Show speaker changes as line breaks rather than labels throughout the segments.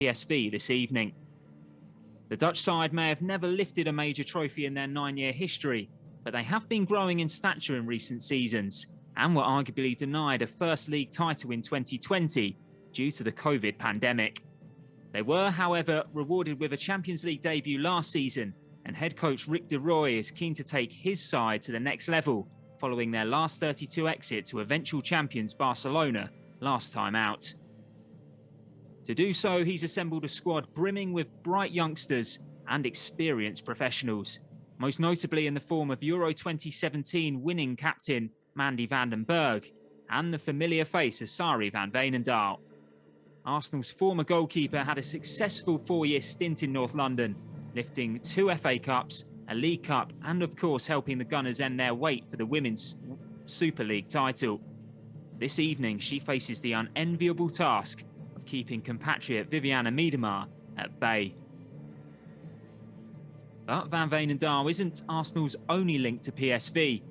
PSV this evening. The Dutch side may have never lifted a major trophy in their 9-year history, but they have been growing in stature in recent seasons and were arguably denied a First League title in 2020 due to the COVID pandemic. They were, however, rewarded with a Champions League debut last season, and head coach Rick de Rooij is keen to take his side to the next level following their last 32 exit to eventual champions Barcelona last time out. To do so, he's assembled a squad brimming with bright youngsters and experienced professionals, most notably in the form of Euro 2017 winning captain Mandy van den Berg and the familiar face of Sari van Veenendaal. Arsenal's former goalkeeper had a successful 4-year stint in North London, lifting 2 FA Cups, a League Cup, and of course helping the Gunners end their wait for the Women's Super League title. This evening, she faces the unenviable task of keeping compatriot Vivianne Miedema at bay. But Van Veenendaal isn't Arsenal's only link to PSV.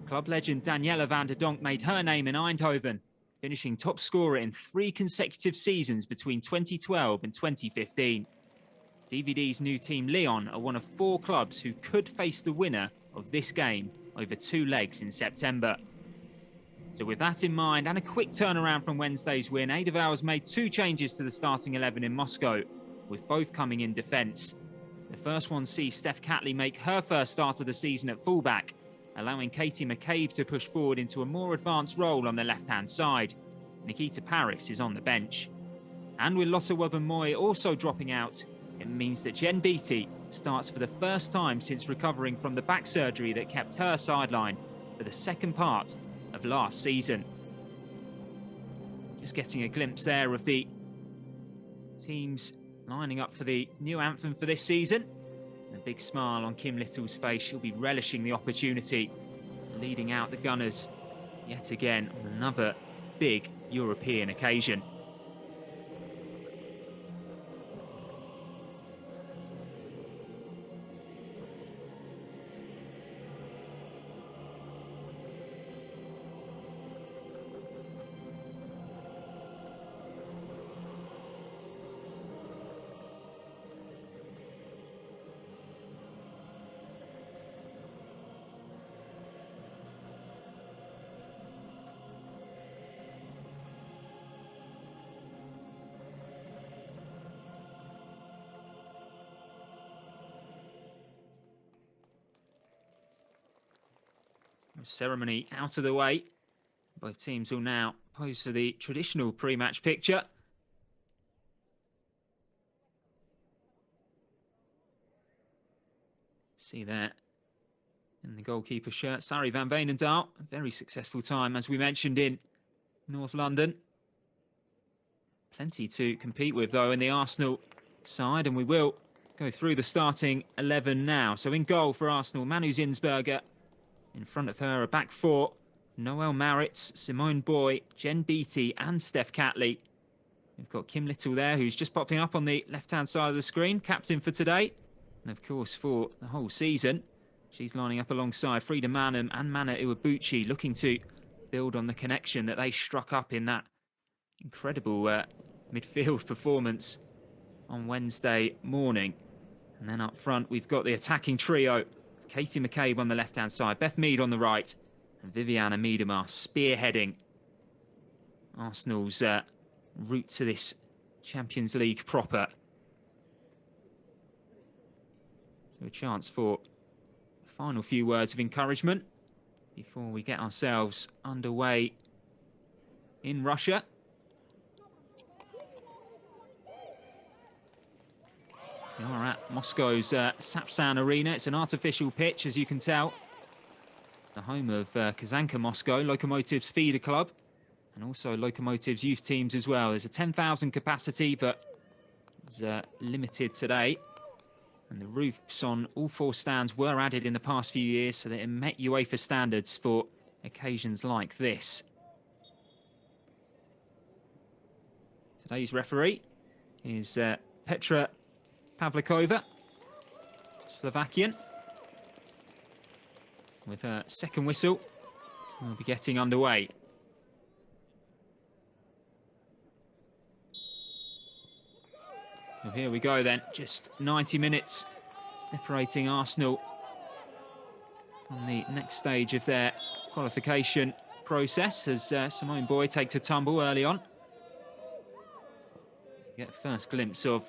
Club legend Danielle van der Donk made her name in Eindhoven, finishing top scorer in 3 consecutive seasons between 2012 and 2015. DVD's new team Lyon are one of 4 clubs who could face the winner of this game over 2 legs in September. So with that in mind and a quick turnaround from Wednesday's win, Eidevall has made 2 changes to the starting 11 in Moscow, with both coming in defence. The first one sees Steph Catley make her first start of the season at fullback, allowing Katie McCabe to push forward into a more advanced role on the left-hand side. Nikita Paris is on the bench. And with Lotte Wubben-Moy also dropping out, it means that Jen Beattie starts for the first time since recovering from the back surgery that kept her sidelined for the second part of last season. Just getting a glimpse there of the teams lining up for the new anthem for this season. And a big smile on Kim Little's face. She'll be relishing the opportunity, leading out the Gunners yet again on another big European occasion. Ceremony out of the way. Both teams will now pose for the traditional pre-match picture. See there in the goalkeeper shirt, Sari van Veenendaal. A very successful time, as we mentioned, in North London. Plenty to compete with, though, in the Arsenal side, and we will go through the starting 11 now. So in goal for Arsenal, Manu Zinsberger. In front of her, a back 4, Noelle Maritz, Simone Boy, Jen Beattie and Steph Catley. We've got Kim Little there, who's just popping up on the left-hand side of the screen, captain for today. And of course, for the whole season, she's lining up alongside Frida Manum and Mana Iwabuchi, looking to build on the connection that they struck up in that incredible midfield performance on Wednesday morning. And then up front, we've got the attacking trio. Katie McCabe on the left-hand side, Beth Mead on the right, and Vivianne Miedema spearheading Arsenal's route to this Champions League proper. So a chance for a final few words of encouragement before we get ourselves underway in Russia. We are at Moscow's Sapsan Arena. It's an artificial pitch, as you can tell. The home of Kazanka Moscow, Lokomotiv's feeder club, and also Lokomotiv's youth teams as well. There's a 10,000 capacity, but it's limited today. And the roofs on all 4 stands were added in the past few years so that it met UEFA standards for occasions like this. Today's referee is Petra Pavlikova, Slovakian. With her second whistle, we'll be getting underway. Well, here we go then, just 90 minutes separating Arsenal on the next stage of their qualification process as Simone Boy takes a tumble early on. Get a first glimpse of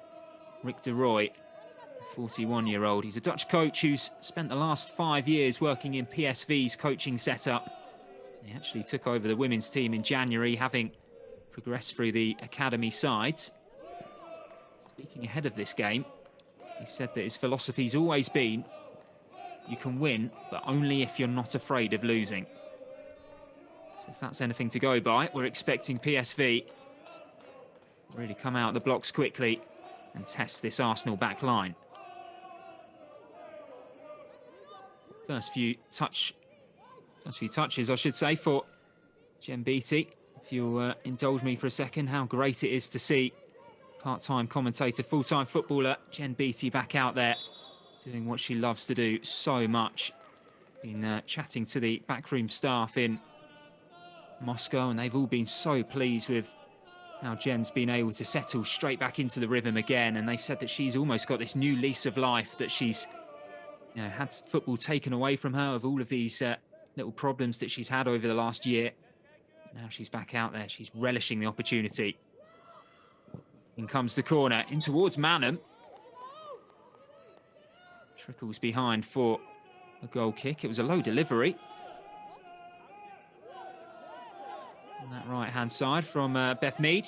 Rick de Roy, 41-year-old. He's a Dutch coach who's spent the last 5 years working in PSV's coaching setup. He actually took over the women's team in January, having progressed through the academy sides. Speaking ahead of this game, he said that his philosophy's always been, you can win, but only if you're not afraid of losing. So if that's anything to go by, we're expecting PSV really come out the blocks quickly and test this Arsenal back line. First few touches, I should say, for Jen Beattie. If you'll indulge me for a second, how great it is to see part-time commentator, full-time footballer Jen Beattie back out there doing what she loves to do so much. Been chatting to the backroom staff in Moscow, and they've all been so pleased with how Jen's been able to settle straight back into the rhythm again. And they've said that she's almost got this new lease of life, that she's had football taken away from her of all of these little problems that she's had over the last year. Now she's back out there. She's relishing the opportunity. In comes the corner, in towards Manham. Trickles behind for a goal kick. It was a low delivery. On that right-hand side from Beth Mead.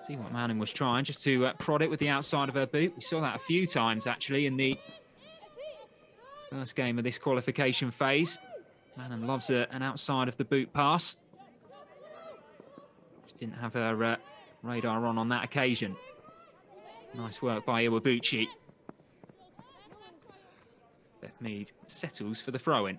See what Manham was trying, just to prod it with the outside of her boot. We saw that a few times, actually, in the first game of this qualification phase. Manham loves an outside of the boot pass. She didn't have her radar on that occasion. Nice work by Iwabuchi. Beth Mead settles for the throw-in.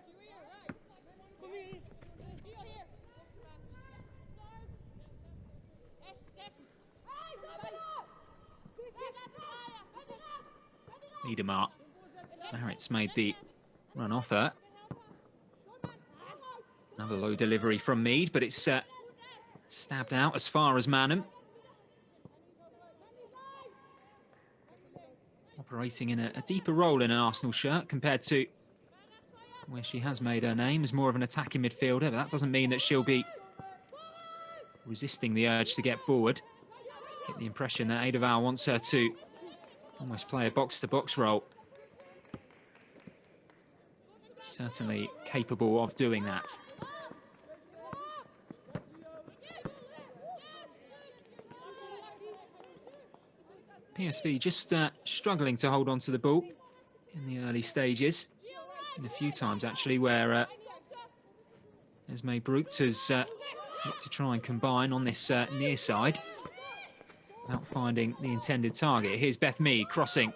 Niedermar. Maritz made the run off her. Another low delivery from Mead, but it's stabbed out as far as Manham. Operating in a deeper role in an Arsenal shirt compared to where she has made her name as more of an attacking midfielder, but that doesn't mean that she'll be resisting the urge to get forward. Get the impression that Edeval wants her to almost play a box-to-box role. Certainly capable of doing that. PSV just struggling to hold on to the ball in the early stages. In a few times, actually, where Esme Brucht has looked to try and combine on this near side without finding the intended target. Here's Beth Mead crossing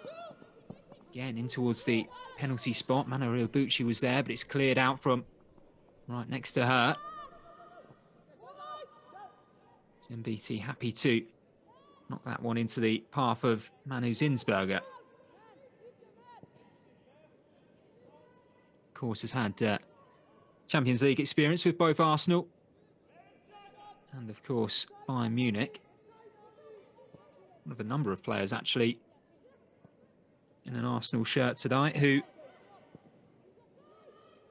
again in towards the penalty spot. Mano Iwabuchi was there, but it's cleared out from right next to her. Jen Beattie happy to knock that one into the path of Manu Zinsberger. Of course, has had Champions League experience with both Arsenal and, of course, Bayern Munich. One of a number of players, actually, in an Arsenal shirt tonight who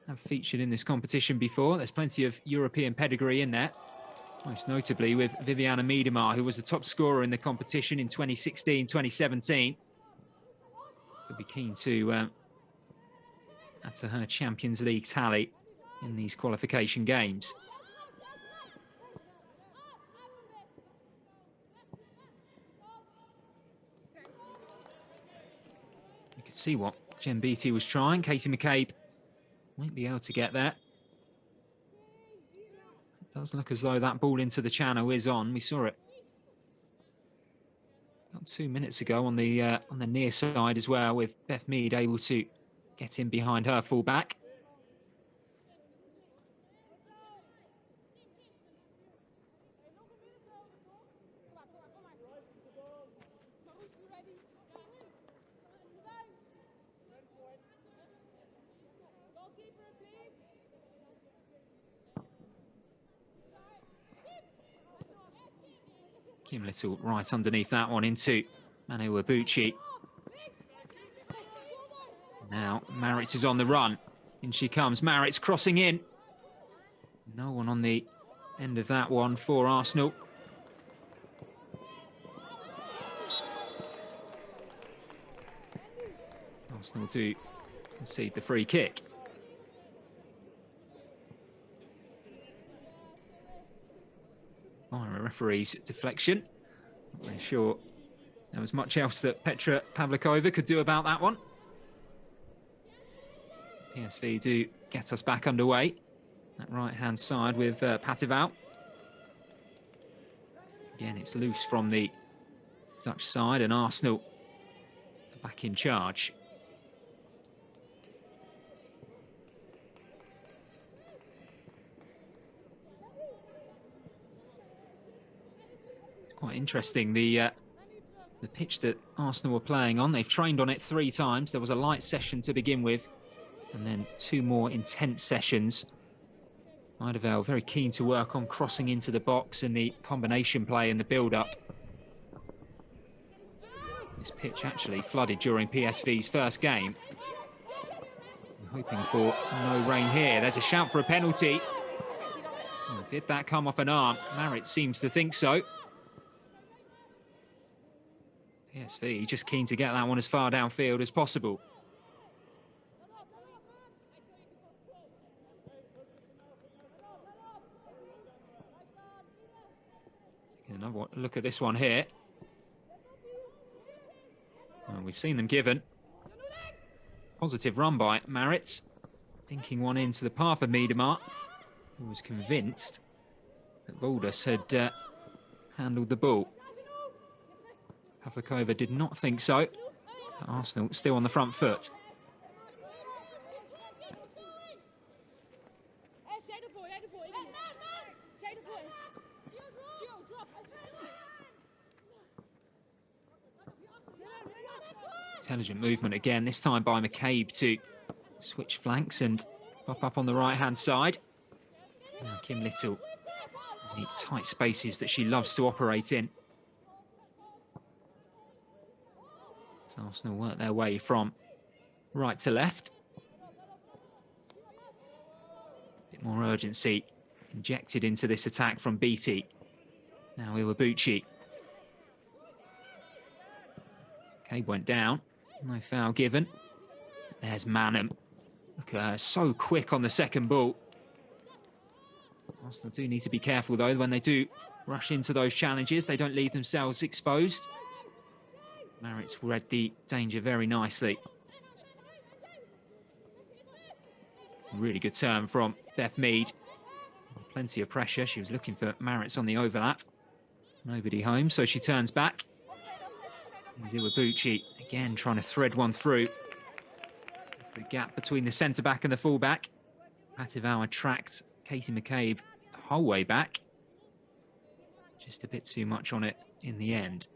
have featured in this competition before. There's plenty of European pedigree in there, most notably with Viviana Miedema, who was the top scorer in the competition in 2016, 2017. Could be keen to add to her Champions League tally in these qualification games. You could see what Jen Beattie was trying. Katie McCabe won't be able to get there. It does look as though that ball into the channel is on. We saw it about 2 minutes ago on the near side as well, with Beth Mead able to get in behind her fullback. Kim Little right underneath that one into Manu Iwabuchi. Now Maritz is on the run. In she comes, Maritz crossing in. No one on the end of that one for Arsenal. Arsenal do concede the free kick. Via a referee's deflection. Not really sure there was much else that Petra Pavlikova could do about that one. PSV do get us back underway. That right-hand side with Patival. Again, it's loose from the Dutch side, and Arsenal are back in charge. It's quite interesting, the pitch that Arsenal were playing on. They've trained on it 3 times. There was a light session to begin with, and then 2 more intense sessions. Eideveld very keen to work on crossing into the box and the combination play and the build-up. This pitch actually flooded during PSV's first game. I'm hoping for no rain here. There's a shout for a penalty. Oh, did that come off an arm? Maritz seems to think so. PSV just keen to get that one as far downfield as possible. Another look at this one here. Well, we've seen them given. Positive run by Maritz. Dinking one into the path of Miedema, who was convinced that Voldus had handled the ball. Pavlikova did not think so. But Arsenal still on the front foot. Intelligent movement again, this time by McCabe to switch flanks and pop up on the right-hand side. Now Kim Little, the tight spaces that she loves to operate in. So Arsenal work their way from right to left. A bit more urgency injected into this attack from Beattie. Now Iwabuchi. McCabe went down. No foul given. There's Manham. Look at her, so quick on the second ball. Arsenal do need to be careful, though, when they do rush into those challenges. They don't leave themselves exposed. Maritz read the danger very nicely. Really good turn from Beth Mead. Plenty of pressure. She was looking for Maritz on the overlap. Nobody home, so she turns back. Iwabuchi again trying to thread one through. The gap between the centre-back and the full-back. Patival tracked Katie McCabe the whole way back. Just a bit too much on it in the end.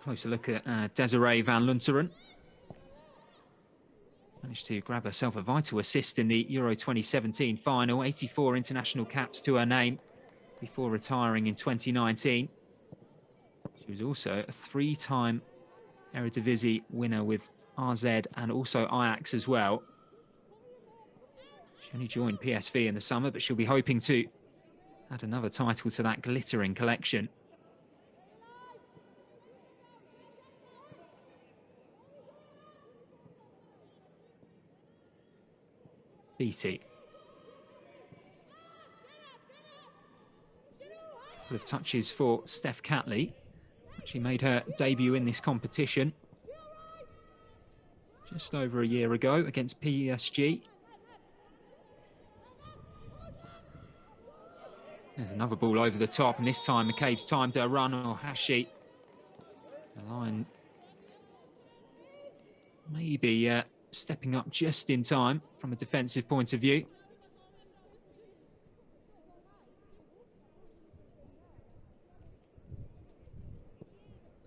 Closer look at Desiree van Lunteren. Managed to grab herself a vital assist in the Euro 2017 final. 84 international caps to her name before retiring in 2019. She was also a 3-time Eredivisie winner with RZ and also Ajax as well. She only joined PSV in the summer, but she'll be hoping to add another title to that glittering collection. Beattie. Of touches for Steph Catley. She made her debut in this competition just over a year ago against PSG. There's another ball over the top, and this time McCabe's timed her run, or has she? The line maybe stepping up just in time from a defensive point of view.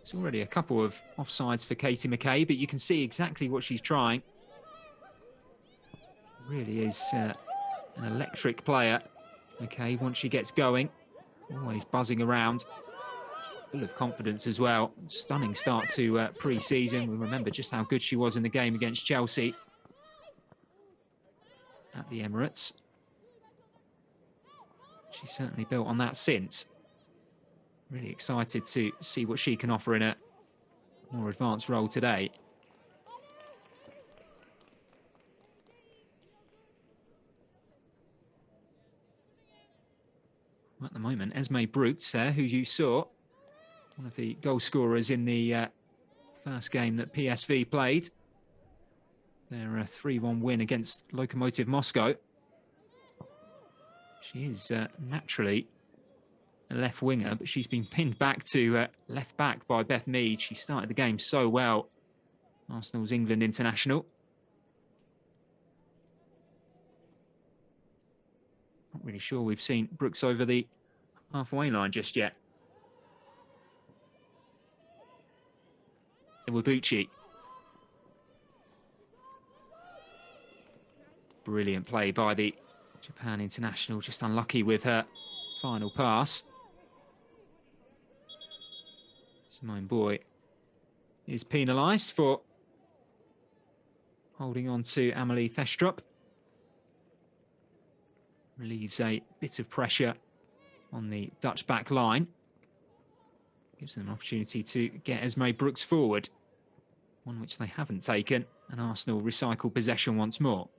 It's already a couple of offsides for Katie McCabe, but you can see exactly what she's trying. Really is an electric player. Okay, once she gets going, always buzzing around, full of confidence as well. Stunning start to pre-season. We remember just how good she was in the game against Chelsea at the Emirates. She's certainly built on that since. Really excited to see what she can offer in a more advanced role today. At the moment, Esme Brooks, who you saw, one of the goal scorers in the first game that PSV played. Their 3-1 win against Lokomotiv Moscow. She is naturally a left winger, but she's been pinned back to left back by Beth Mead. She started the game so well. Arsenal's England international. Not really sure we've seen Brooks over the halfway line just yet. Iwabuchi. Brilliant play by the Japan international, just unlucky with her final pass. Simone Boy is penalised for holding on to Amelie Thestrup. Relieves a bit of pressure on the Dutch back line. Gives them an opportunity to get Esme Brooks forward, one which they haven't taken, and Arsenal recycle possession once more.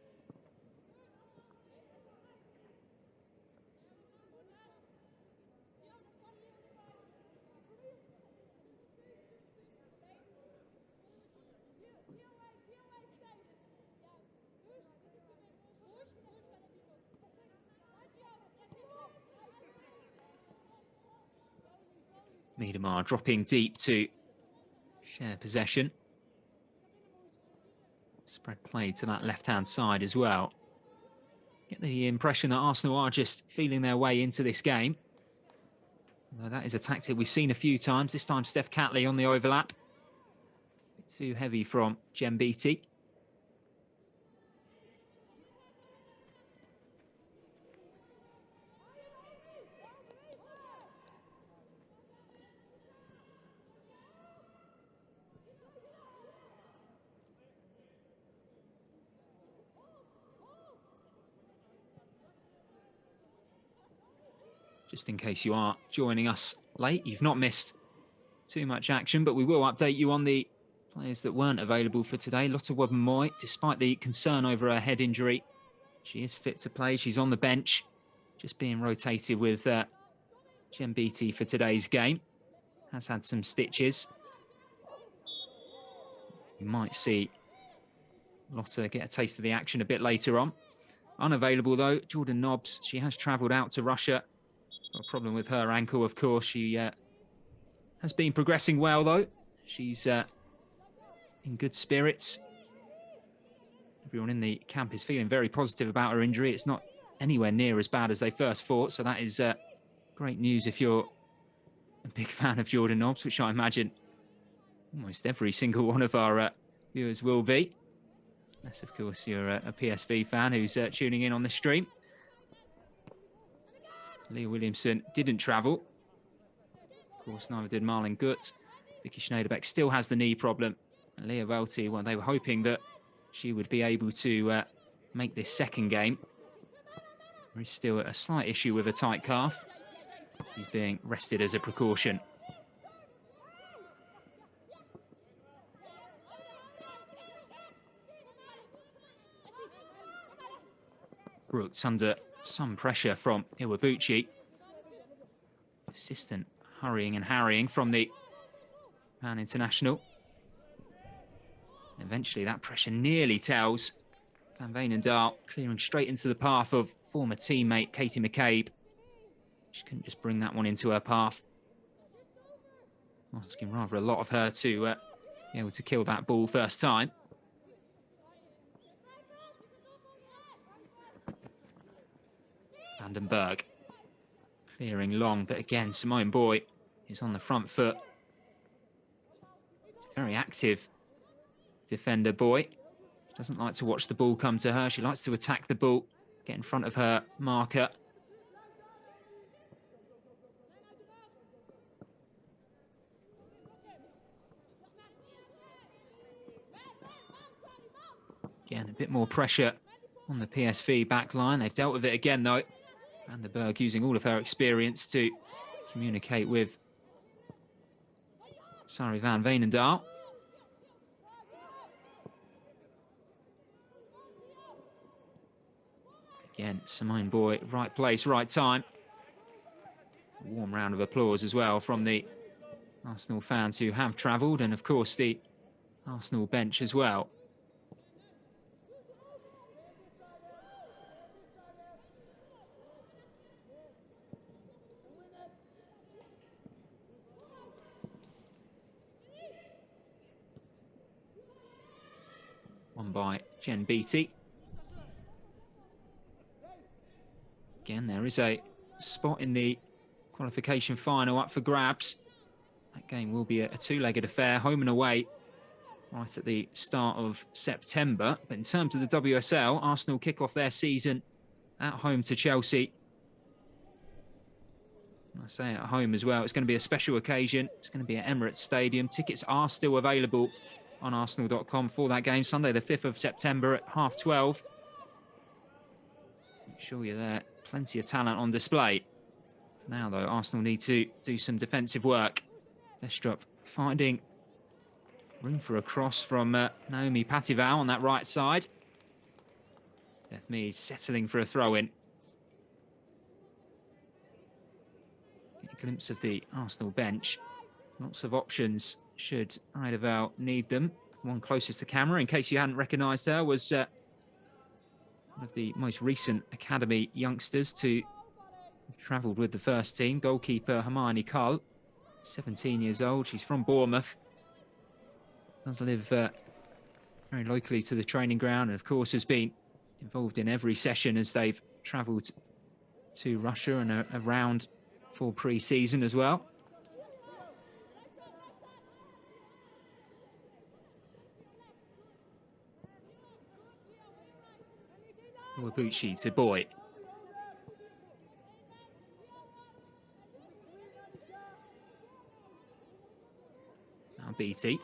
Miedemar dropping deep to share possession. Spread play to that left-hand side as well. Get the impression that Arsenal are just feeling their way into this game. Although that is a tactic we've seen a few times. This time Steph Catley on the overlap. A bit too heavy from Jem Beattie. Just in case you are joining us late, you've not missed too much action, but we will update you on the players that weren't available for today. Lotte Wubben-Moy, despite the concern over her head injury, she is fit to play. She's on the bench, just being rotated with Jem Beattie for today's game. Has had some stitches. You might see Lotte get a taste of the action a bit later on. Unavailable though, Jordan Nobbs. She has travelled out to Russia. Got a problem with her ankle, of course. She has been progressing well, though. She's in good spirits. Everyone in the camp is feeling very positive about her injury. It's not anywhere near as bad as they first thought, so that is great news if you're a big fan of Jordan Nobbs, which I imagine almost every single one of our viewers will be. Unless, of course, you're a PSV fan who's tuning in on the stream. Leah Williamson didn't travel. Of course, neither did Marlon Gutt. Vicky Schneiderbeck still has the knee problem. And Leah Welty, well, they were hoping that she would be able to make this second game. There is still a slight issue with a tight calf. She's being rested as a precaution. Brooks under some pressure from Iwabuchi. Persistent hurrying and harrying from the Japan international. And eventually that pressure nearly tells. Van Veenendaal clearing straight into the path of former teammate Katie McCabe. She couldn't just bring that one into her path. Asking rather a lot of her to be able to kill that ball first time. Vandenberg clearing long, but again, Simone Boy is on the front foot. Very active defender, Boy. Doesn't like to watch the ball come to her. She likes to attack the ball, get in front of her marker. Again, a bit more pressure on the PSV back line. They've dealt with it again, though. Van der Berg using all of her experience to communicate with Sari van Veenendaal. Again, Simone Boy, right place, right time. A warm round of applause as well from the Arsenal fans who have travelled, and of course the Arsenal bench as well. Won by Jen Beattie. Again, there is a spot in the qualification final up for grabs. That game will be a two-legged affair, home and away, right at the start of September. But in terms of the WSL, Arsenal kick off their season at home to Chelsea. I say at home as well, it's going to be a special occasion. It's going to be at Emirates Stadium. Tickets are still available on arsenal.com for that game, Sunday the 5th of September at 12:30. Make sure you're there. Plenty of talent on display. Now, though, Arsenal need to do some defensive work. Thestrup finding room for a cross from Naomi Patival on that right side. Beth Mead settling for a throw-in. Get a glimpse of the Arsenal bench. Lots of options should Eideval need them. One closest to camera, in case you hadn't recognised her, was one of the most recent academy youngsters to have travelled with the first team, goalkeeper Hermione Cull, 17 years old. She's from Bournemouth. Does live very locally to the training ground, and of course has been involved in every session as they've travelled to Russia and around for pre-season as well. Wabuchi to Boy. Now Beattie.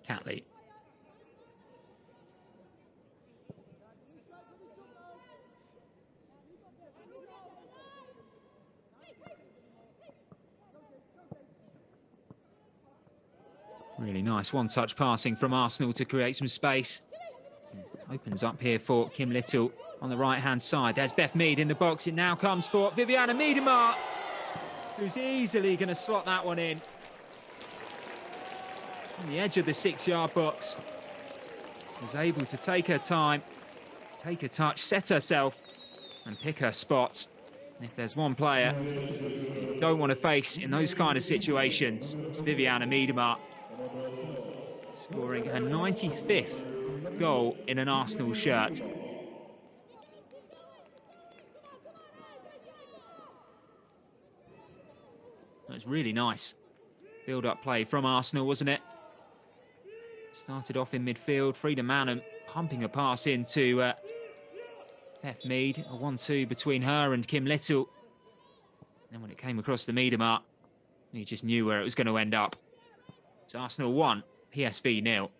Catley. Really nice one-touch passing from Arsenal to create some space. Opens up here for Kim Little on the right-hand side. There's Beth Mead in the box. It now comes for Viviana Miedema, who's easily going to slot that one in. On the edge of the 6-yard box. Was able to take her time, take a touch, set herself, and pick her spot. And if there's one player you don't want to face in those kind of situations, it's Viviana Miedema, scoring her 95th goal in an Arsenal shirt. That was really nice build-up play from Arsenal, wasn't it? Started off in midfield, Frida Manham pumping a pass into Beth Mead, a 1-2 between her and Kim Little. Then when it came across the Miedema, he just knew where it was going to end up. It's Arsenal 1, PSV 0.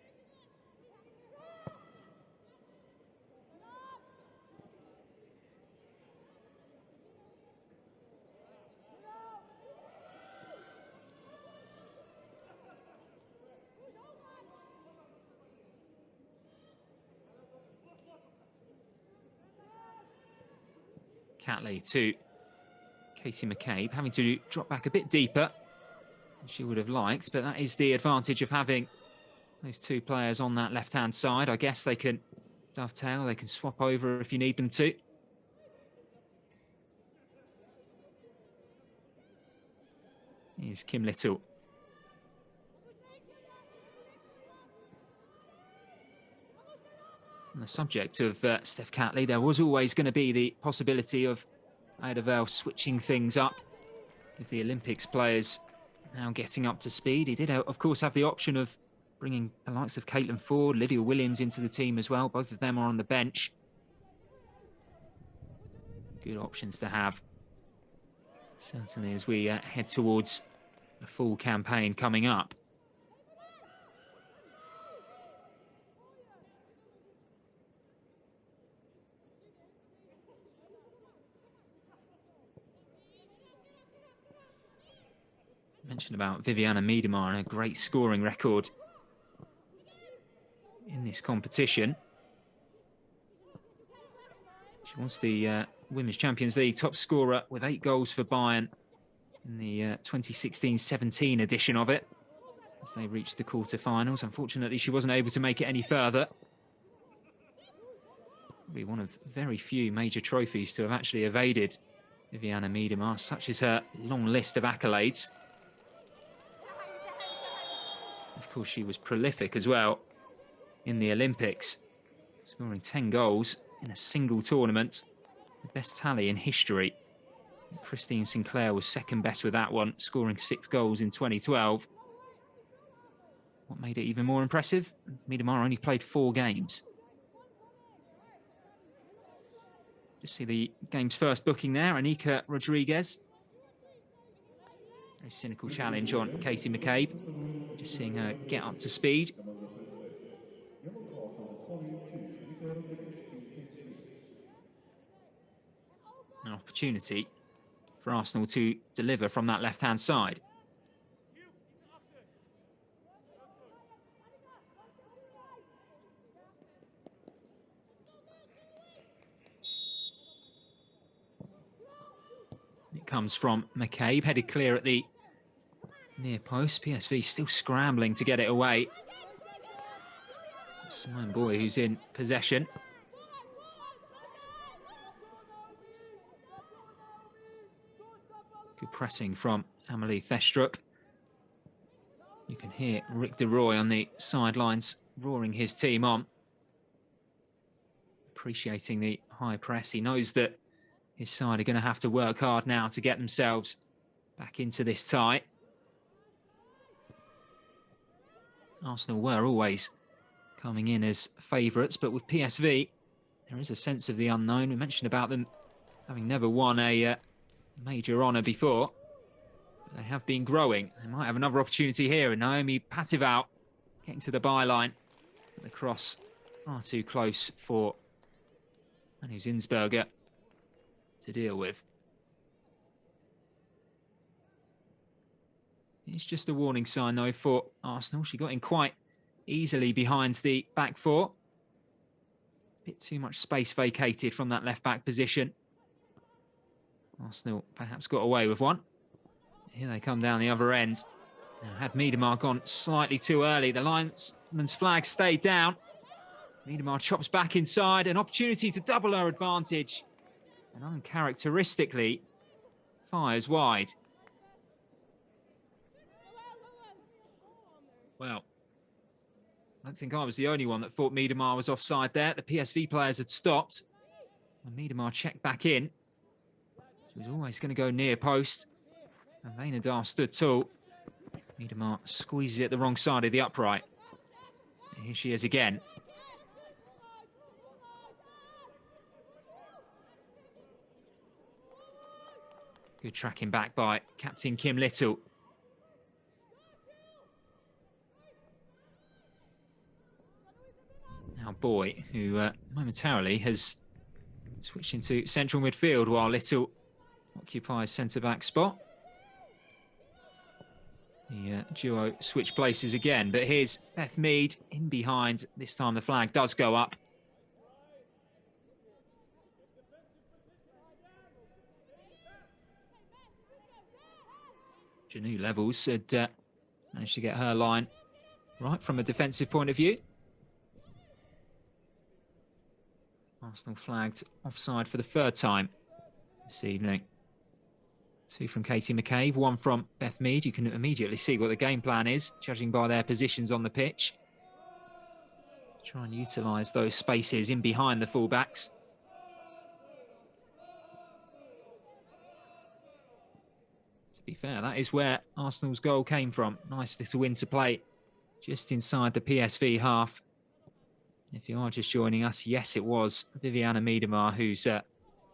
Catley to Katie McCabe, having to drop back a bit deeper than she would have liked, but that is the advantage of having those two players on that left-hand side. I guess they can dovetail, they can swap over if you need them to. Here's Kim Little. On the subject of Steph Catley, there was always going to be the possibility of Eideval switching things up with the Olympics players now getting up to speed. He did, of course, have the option of bringing the likes of Caitlin Ford, Lydia Williams into the team as well. Both of them are on the bench. Good options to have. Certainly as we head towards the full campaign coming up. Mentioned about Vivianne Miedema and a great scoring record in this competition. She was the Women's Champions League top scorer with 8 goals for Bayern in the 2016-17 edition of it, as they reached the quarter-finals. Unfortunately, she wasn't able to make it any further. Be one of very few major trophies to have actually evaded Vivianne Miedema, such is her long list of accolades. Of course, she was prolific as well in the Olympics, scoring 10 goals in a single tournament, the best tally in history. Christine Sinclair was second best with that one, scoring 6 goals in 2012. What made it even more impressive? Miedema only played 4 games. Just see the game's first booking there, Anika Rodriguez. Very cynical challenge on Katie McCabe. Just seeing her get up to speed. An opportunity for Arsenal to deliver from that left-hand side. It comes from McCabe, headed clear at the near post. PSV still scrambling to get it away. Simone Boy who's in possession. Good pressing from Amelie Thestrup. You can hear Rick de Roy on the sidelines roaring his team on. Appreciating the high press. He knows that his side are going to have to work hard now to get themselves back into this tie. Arsenal were always coming in as favourites, but with PSV, there is a sense of the unknown. We mentioned about them having never won a major honour before. But they have been growing. They might have another opportunity here, and Naomi Patival getting to the byline. The cross far too close for Manu Zinsberger to deal with. It's just a warning sign, though, for Arsenal. She got in quite easily behind the back four. Bit too much space vacated from that left-back position. Arsenal perhaps got away with one. Here they come down the other end. Now, had Miedema gone slightly too early, the linesman's flag stayed down. Miedema chops back inside, an opportunity to double her advantage. And uncharacteristically, fires wide. Well, I don't think I was the only one that thought Miedema was offside there. The PSV players had stopped. And Miedema checked back in. She was always going to go near post. And Veenendaal stood tall. Miedema squeezes it the wrong side of the upright. And here she is again. Good tracking back by Captain Kim Little. Now Boy, who momentarily has switched into central midfield while Little occupies centre-back spot. The duo switch places again, but here's Beth Mead in behind. This time the flag does go up. Janu Levels had managed to get her line right from a defensive point of view. Arsenal flagged offside for the 3rd time this evening. 2 from Katie McCabe, 1 from Beth Mead. You can immediately see what the game plan is, judging by their positions on the pitch. Try and utilise those spaces in behind the fullbacks. To be fair, that is where Arsenal's goal came from. Nice little interplay just inside the PSV half. If you are just joining us, yes, it was Vivianne Miedema who's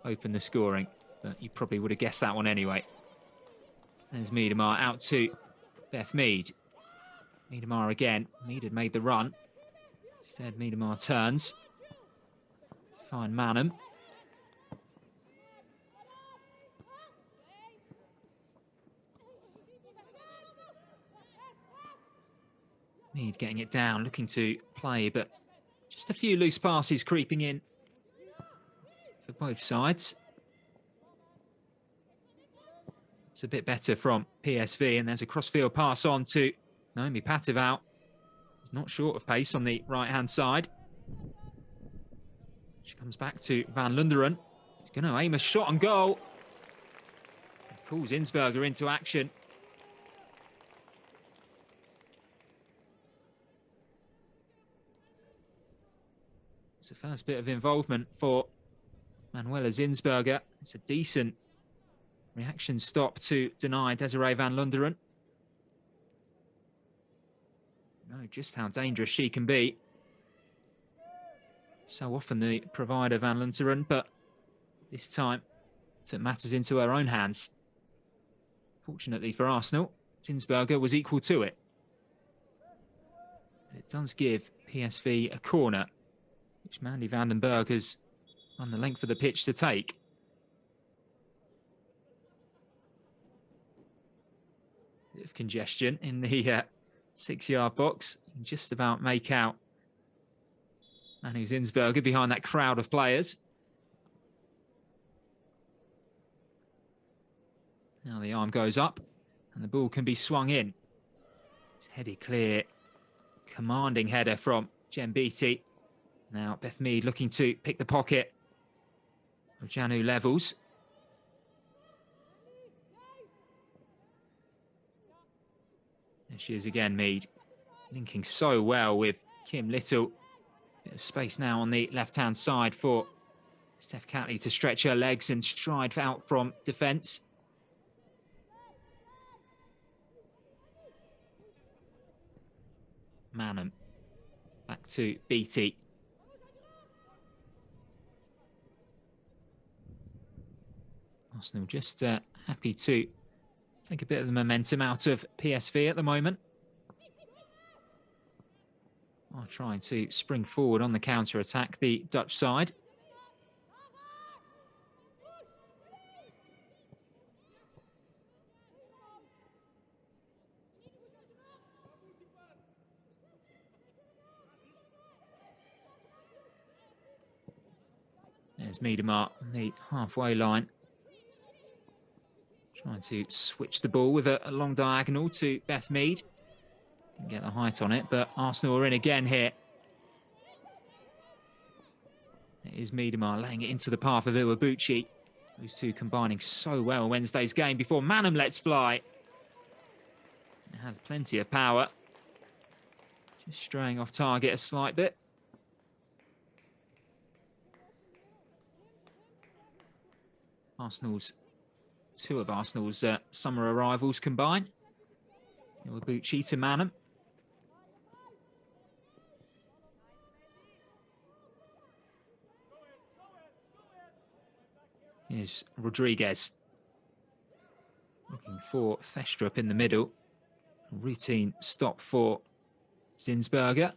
opened the scoring, but you probably would have guessed that one anyway. There's Miedemar out to Beth Mead. Miedemar again. Mead had made the run. Instead, Miedemar turns. Find Manham. Mead getting it down, looking to play, but just a few loose passes creeping in for both sides. It's a bit better from PSV, and there's a crossfield pass on to Naomi Patival. She's not short of pace on the right-hand side. She comes back to Van Lunderen. She's going to aim a shot on goal. Calls Insberger into action. It's the first bit of involvement for Manuela Zinsberger. It's a decent reaction stop to deny Desiree Van Lunderen. Know just how dangerous she can be. So often the provider Van Lunderen, but this time it matters into her own hands. Fortunately for Arsenal, Zinsberger was equal to it. But it does give PSV a corner, which Mandy van den Berg has run the length of the pitch to take. Bit of congestion in the 6-yard box. You can just about make out Manu Zinsberger behind that crowd of players. Now the arm goes up and the ball can be swung in. It's headed clear, commanding header from Jen Beattie. Now Beth Mead looking to pick the pocket of Janu Levels. There she is again, Mead. Linking so well with Kim Little. Bit of space now on the left-hand side for Steph Catley to stretch her legs and stride out from defence. Manham. Back to Beattie. Arsenal just happy to take a bit of the momentum out of PSV at the moment. Are trying to spring forward on the counter-attack, the Dutch side. There's Miedemar on the halfway line. Trying to switch the ball with a long diagonal to Beth Mead. Didn't get the height on it, but Arsenal are in again here. It is Miedemar laying it into the path of Iwabuchi. Those two combining so well in Wednesday's game before Manham lets fly. It has plenty of power. Just straying off target a slight bit. Two of Arsenal's summer arrivals combine. Iwabuchi to Manham. Here's Rodriguez. Looking for Festrup in the middle. Routine stop for Zinsberger.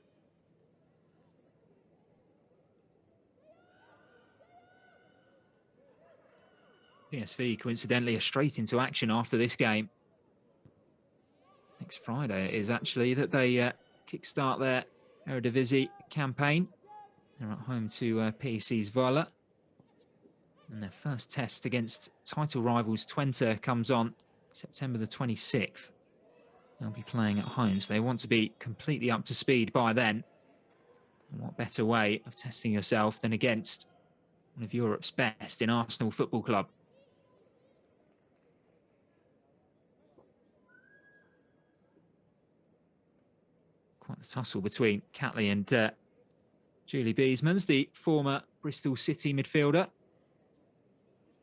PSV, coincidentally, are straight into action after this game. Next Friday it is actually that they kickstart their Eredivisie campaign. They're at home to PSV Zwolle. And their first test against title rivals Twente comes on September the 26th. They'll be playing at home, so they want to be completely up to speed by then. And what better way of testing yourself than against one of Europe's best in Arsenal Football Club? Quite the tussle between Catley and Julie Beesmans, the former Bristol City midfielder.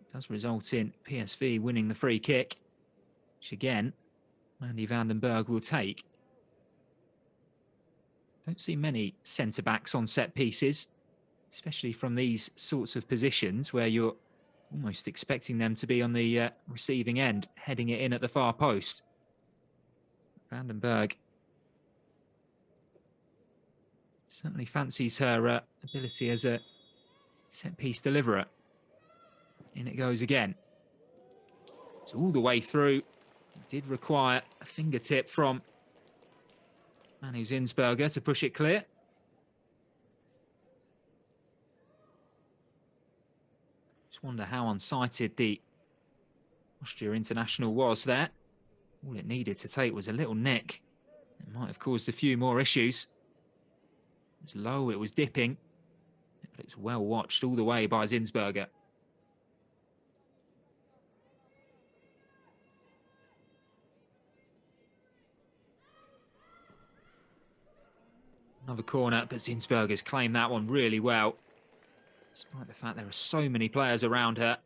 It does result in PSV winning the free kick, which again, Mandy van den Berg will take. Don't see many centre-backs on set pieces, especially from these sorts of positions where you're Almost expecting them to be on the receiving end, heading it in at the far post. Vandenberg certainly fancies her ability as a set-piece deliverer. In it goes again. It's all the way through. It did require a fingertip from Manu Zinsberger to push it clear. Just wonder how unsighted the Austria international was there. All it needed to take was a little nick. It might have caused a few more issues. It was low, it was dipping, but it's well watched all the way by Zinsberger. Another corner, but Zinsberger's claimed that one really well, despite the fact there are so many players around her.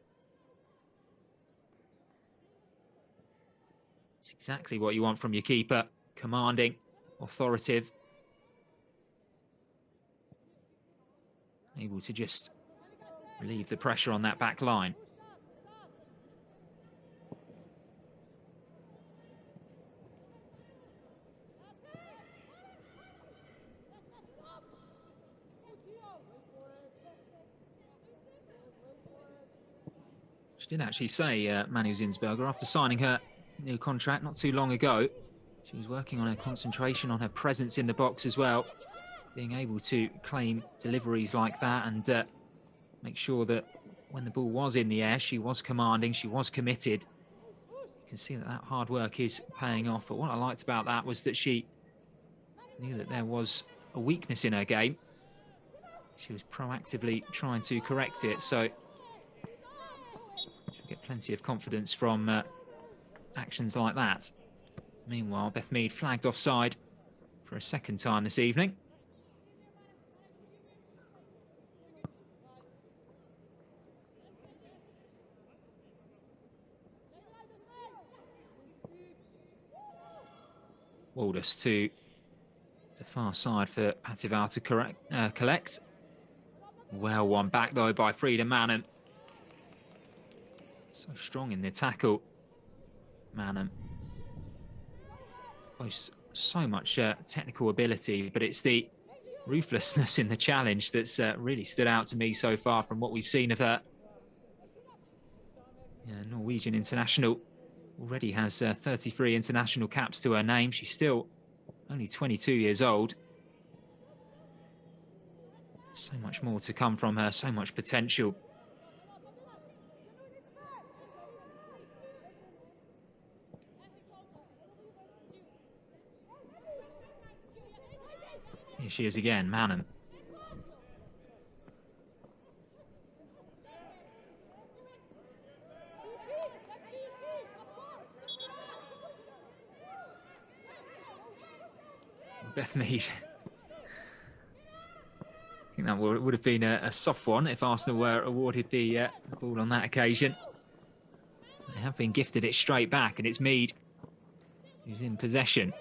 It's exactly what you want from your keeper. Commanding, authoritative. Able to just relieve the pressure on that back line. She did actually say, Manu Zinsberger, after signing her new contract not too long ago, she was working on her concentration, on her presence in the box as well, being able to claim deliveries like that and make sure that when the ball was in the air, she was commanding, she was committed. You can see that that hard work is paying off, but what I liked about that was that she knew that there was a weakness in her game. She was proactively trying to correct it, so she'll get plenty of confidence from actions like that. Meanwhile, Beth Mead flagged offside for a second time this evening. Waldus to the far side for Patival to collect. Well won back though by Frida Manham. So strong in the tackle, Manham. Boasts so much technical ability, but it's the ruthlessness in the challenge that's really stood out to me so far from what we've seen of her. Yeah, Norwegian international. Already has 33 international caps to her name. She's still only 22 years old. So much more to come from her, so much potential. Here she is again, Manham. Beth Mead. I think that would have been a soft one if Arsenal were awarded the ball on that occasion. They have been gifted it straight back, and it's Mead who's in possession.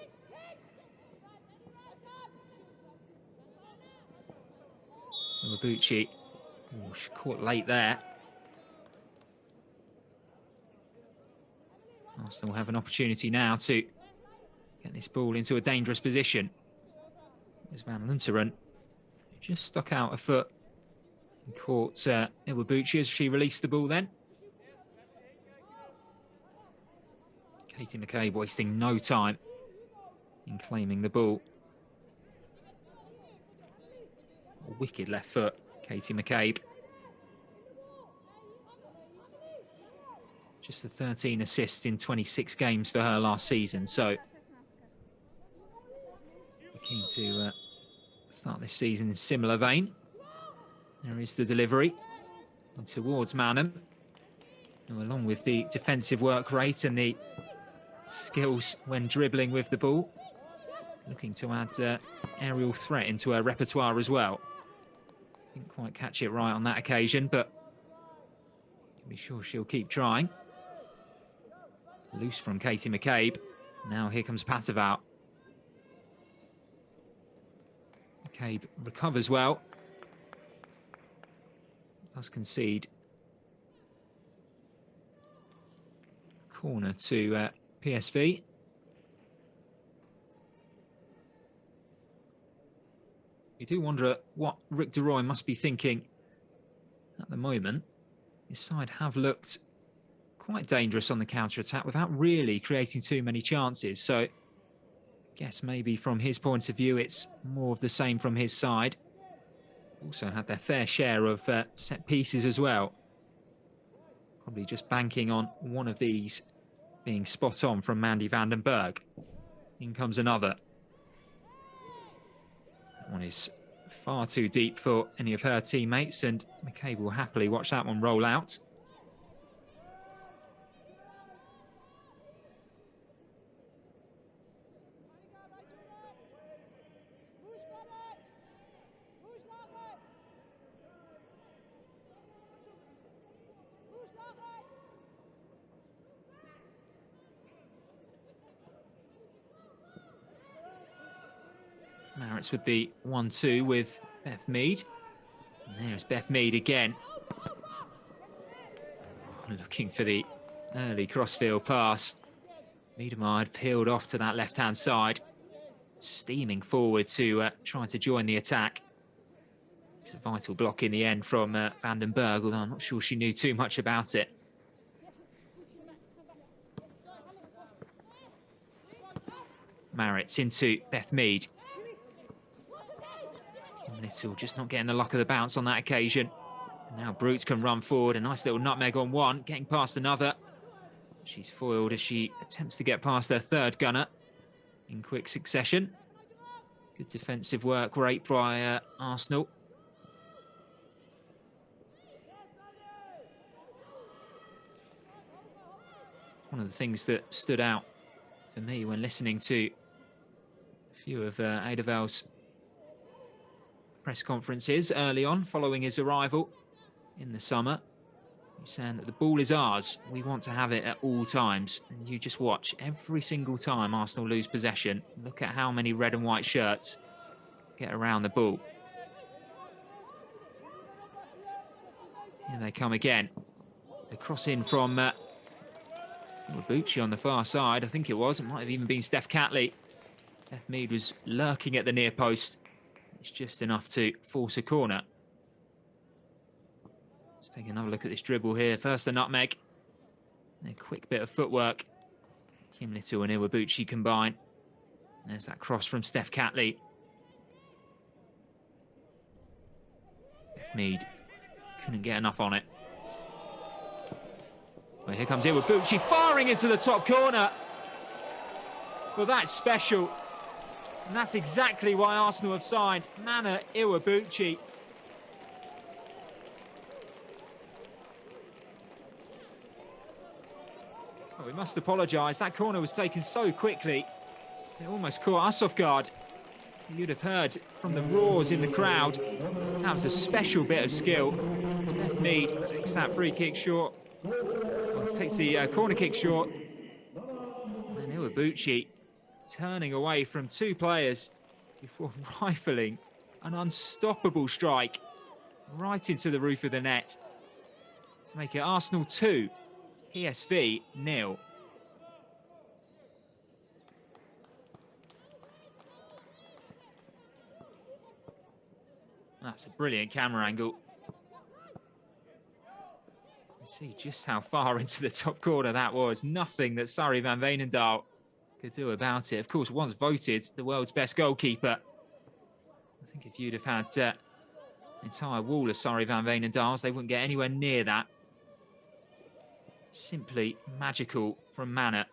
Iwabuchi, oh, she caught late there. Arsenal have an opportunity now to get this ball into a dangerous position. There's Van Lunteren, who just stuck out a foot and caught Iwabuchi as she released the ball then. Katie McCabe wasting no time in claiming the ball. A wicked left foot, Katie McCabe. Just the 13 assists in 26 games for her last season, so keen to start this season in similar vein. There is the delivery and towards Manham, who, along with the defensive work rate and the skills when dribbling with the ball, looking to add aerial threat into her repertoire as well. Didn't quite catch it right on that occasion, but can be sure she'll keep trying. Loose from Katie McCabe. Now here comes Patival. McCabe recovers well. Does concede corner to PSV. You do wonder what Rick de Roy must be thinking at the moment. His side have looked quite dangerous on the counter-attack without really creating too many chances. So I guess maybe from his point of view, it's more of the same from his side. Also had their fair share of set pieces as well. Probably just banking on one of these being spot on from Mandy van den Berg. In comes another. That one is far too deep for any of her teammates, and McCabe will happily watch that one roll out. Marrits with the 1-2 with Beth Mead. And there's Beth Mead again. Looking for the early crossfield pass. Miedemar peeled off to that left-hand side. Steaming forward to try to join the attack. It's a vital block in the end from van den Berg, although I'm not sure she knew too much about it. Marrits into Beth Mead. Little just not getting the luck of the bounce on that occasion. And now Brutes can run forward. A nice little nutmeg on one, getting past another. She's foiled as she attempts to get past her third gunner in quick succession. Good defensive work rate by Arsenal. One of the things that stood out for me when listening to a few of Eidevall's press conferences early on following his arrival in the summer. He's saying that the ball is ours. We want to have it at all times. And you just watch every single time Arsenal lose possession. Look at how many red and white shirts get around the ball. Here they come again. The cross in from Iwabuchi on the far side. I think it was. It might have even been Steph Catley. Beth Mead was lurking at the near post. It's just enough to force a corner. Let's take another look at this dribble here. First the nutmeg. A quick bit of footwork. Kim Little and Iwabuchi combine. There's that cross from Steph Catley. Beth Mead couldn't get enough on it. Well, here comes Iwabuchi firing into the top corner. Well, that's special. And that's exactly why Arsenal have signed Mana Iwabuchi. Well, we must apologise. That corner was taken so quickly. It almost caught us off guard. You'd have heard from the roars in the crowd. That was a special bit of skill. Beth Mead takes that free kick short. Well, takes the corner kick short. And Iwabuchi turning away from two players before rifling an unstoppable strike right into the roof of the net to make it Arsenal 2, PSV 0. That's a brilliant camera angle. You see just how far into the top corner that was. Nothing that Sarri van Veenendaal could do about it. Of course, once voted the world's best goalkeeper. I think if you'd have had an entire wall of Sarri van Veenendaals, they wouldn't get anywhere near that. Simply magical from Mana.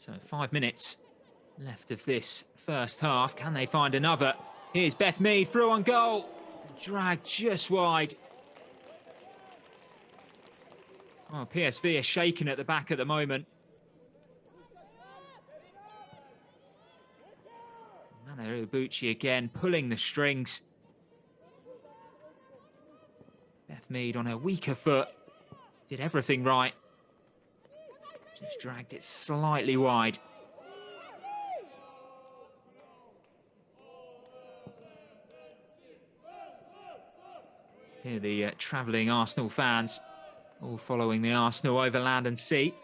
So 5 minutes left of this first half. Can they find another? Here's Beth Mead through on goal. Dragged just wide. Oh, PSV are shaken at the back at the moment. Mana Iwabuchi again pulling the strings. Beth Beth Mead on her weaker foot did everything right. Just dragged it slightly wide. Here the travelling Arsenal fans all following the Arsenal over land and sea.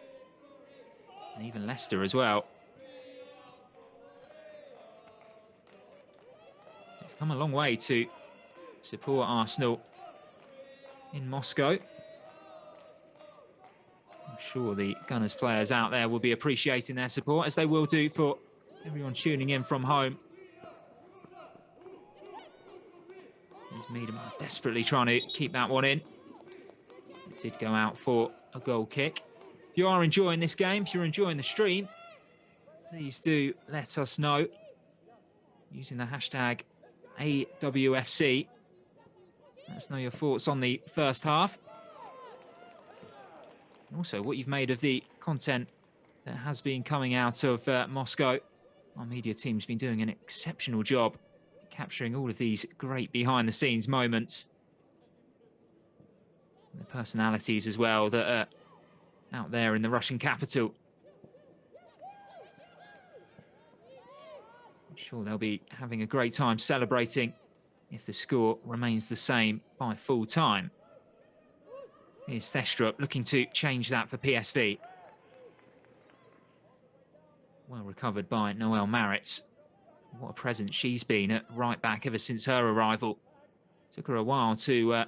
And even Leicester as well. They've come a long way to support Arsenal in Moscow. I'm sure the Gunners players out there will be appreciating their support, as they will do for everyone tuning in from home. There's Miedema desperately trying to keep that one in. It did go out for a goal kick. If you are enjoying this game, if you're enjoying the stream, please do let us know using the hashtag AWFC. Let us know your thoughts on the first half. And also what you've made of the content that has been coming out of Moscow. Our media team's been doing an exceptional job capturing all of these great behind-the-scenes moments. And the personalities as well that are out there in the Russian capital. I'm sure they'll be having a great time celebrating if the score remains the same by full time. Here's Thestrup looking to change that for PSV. Well recovered by Noelle Maritz. What a presence she's been at right back ever since her arrival. Took her a while to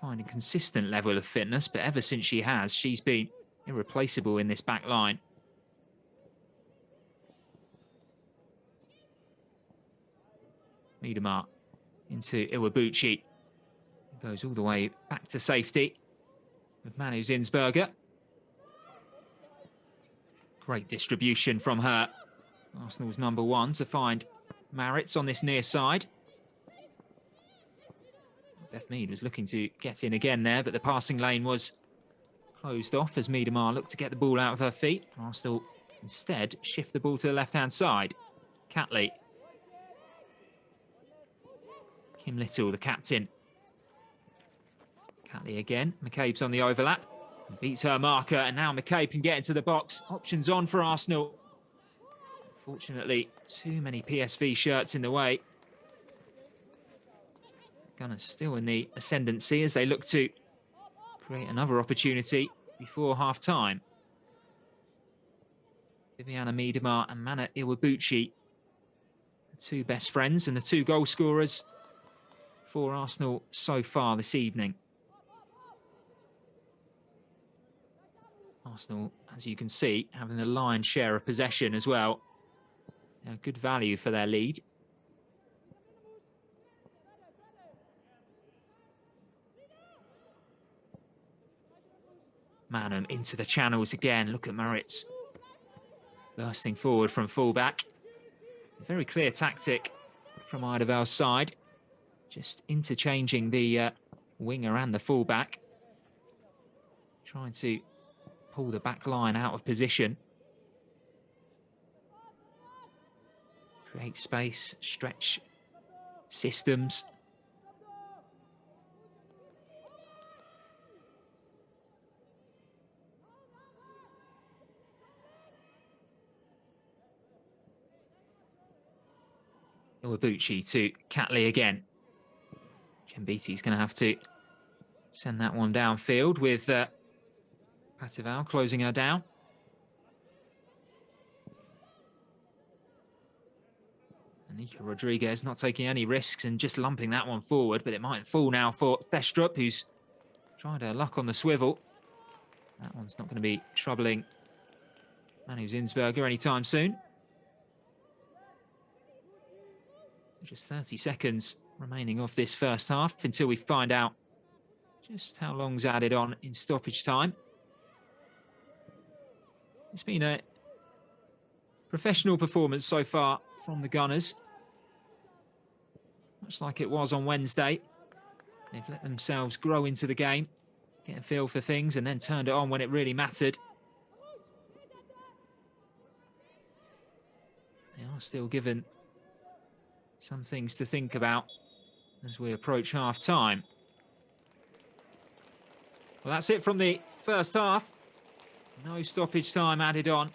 find a consistent level of fitness, but ever since she has, she's been irreplaceable in this back line. Miedema into Iwabuchi. Goes all the way back to safety with Manu Zinsberger. Great distribution from her. Arsenal's number one to find Maritz on this near side. Beth Mead was looking to get in again there, but the passing lane was closed off as Miedema looked to get the ball out of her feet. Arsenal instead shift the ball to the left-hand side. Catley. Kim Little, the captain. Catley again. McCabe's on the overlap. Beats her marker, and now McCabe can get into the box. Options on for Arsenal. Fortunately, too many PSV shirts in the way. Gunners still in the ascendancy as they look to create another opportunity before half-time. Viviana Miedema and Mana Iwabuchi, the two best friends and the two goal scorers for Arsenal so far this evening. Arsenal, as you can see, having the lion's share of possession as well. Good value for their lead. Manham into the channels again. Look at Maritz bursting forward from fullback. A very clear tactic from Eidevall's side. Just interchanging the winger and the fullback. Trying to pull the back line out of position. Create space, stretch systems. Iwabuchi to Catley again. Chembiti's going to have to send that one downfield with Patival closing her down. Anika Rodriguez not taking any risks and just lumping that one forward, but it might fall now for Thestrup, who's tried her luck on the swivel. That one's not going to be troubling Manu Zinsberger anytime soon. Just 30 seconds remaining of this first half until we find out just how long's added on in stoppage time. It's been a professional performance so far from the Gunners. Much like it was on Wednesday. They've let themselves grow into the game, get a feel for things, and then turned it on when it really mattered. They are still given some things to think about as we approach half-time. Well, that's it from the first half. No stoppage time added on.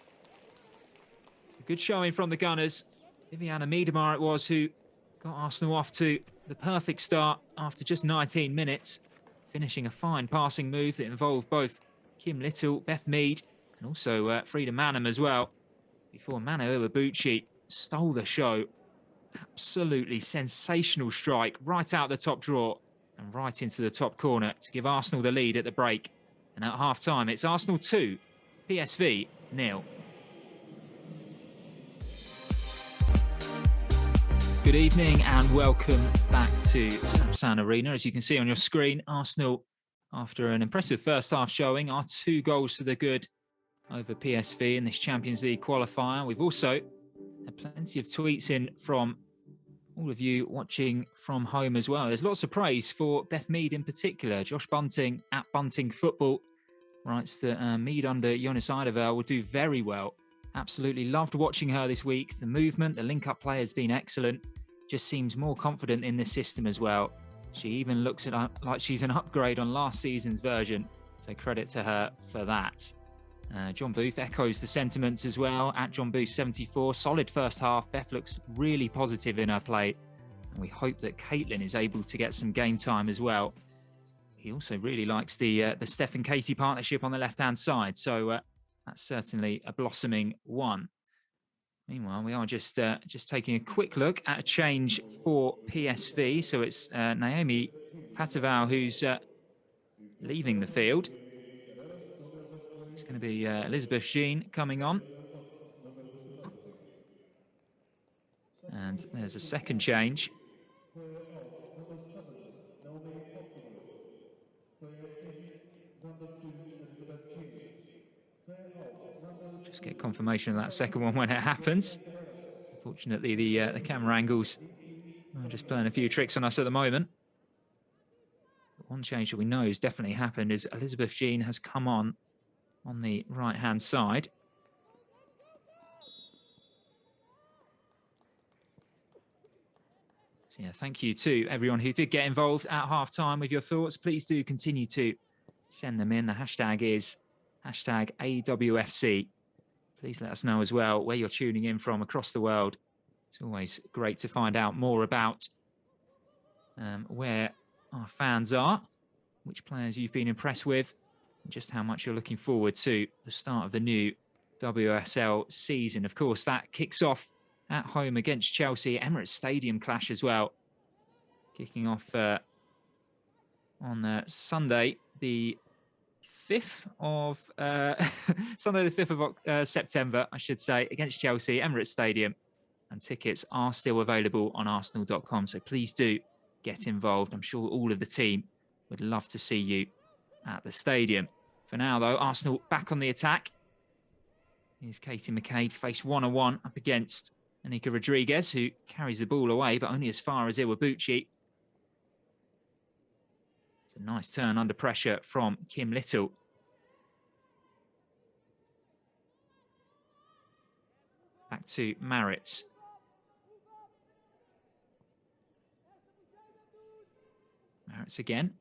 A good showing from the Gunners. Viviana Miedemar it was who got Arsenal off to the perfect start after just 19 minutes, finishing a fine passing move that involved both Kim Little, Beth Mead, and also Frida Manham as well, before Mano Iwabuchi stole the show. Absolutely sensational strike right out the top drawer and right into the top corner to give Arsenal the lead at the break. And at half-time, it's Arsenal 2, PSV 0. Good evening and welcome back to Samsung Arena. As you can see on your screen, Arsenal, after an impressive first half showing, are 2 goals to the good over PSV in this Champions League qualifier. We've also had plenty of tweets in from all of you watching from home as well. There's lots of praise for Beth Mead in particular. Josh Bunting at Bunting Football writes that Mead under Jonas Eideveld will do very well. Absolutely loved watching her this week. The movement, the link-up play has been excellent. Just seems more confident in the system as well. She even looks at like she's an upgrade on last season's version. So credit to her for that. John Booth echoes the sentiments as well. At John Booth 74, solid first half. Beth looks really positive in her play. And we hope that Caitlin is able to get some game time as well. He also really likes the Steph and Katie partnership on the left-hand side. So that's certainly a blossoming one. Meanwhile, we are just taking a quick look at a change for PSV. So it's Naomi Pataval who's leaving the field. It's going to be Elizabeth Jean coming on. And there's a second change. Just get confirmation of that second one when it happens. Unfortunately, the camera angles are just playing a few tricks on us at the moment. But one change that we know has definitely happened is Elizabeth Jean has come on the right-hand side. So yeah, thank you to everyone who did get involved at half-time with your thoughts. Please do continue to send them in. The hashtag is hashtag AWFC. Please let us know as well where you're tuning in from across the world. It's always great to find out more about where our fans are, which players you've been impressed with, and just how much you're looking forward to the start of the new UWCL season. Of course, that kicks off at home against Chelsea, Emirates Stadium clash as well. Kicking off on Sunday, the 5th of Sunday, the 5th of September, I should say, against Chelsea, Emirates Stadium. And tickets are still available on Arsenal.com. So please do get involved. I'm sure all of the team would love to see you at the stadium. For now, though, Arsenal back on the attack. Here's Katie McCabe faced one-on-one up against Anika Rodriguez, who carries the ball away, but only as far as Iwabuchi. It's a nice turn under pressure from Kim Little. Back to Maritz. Maritz again.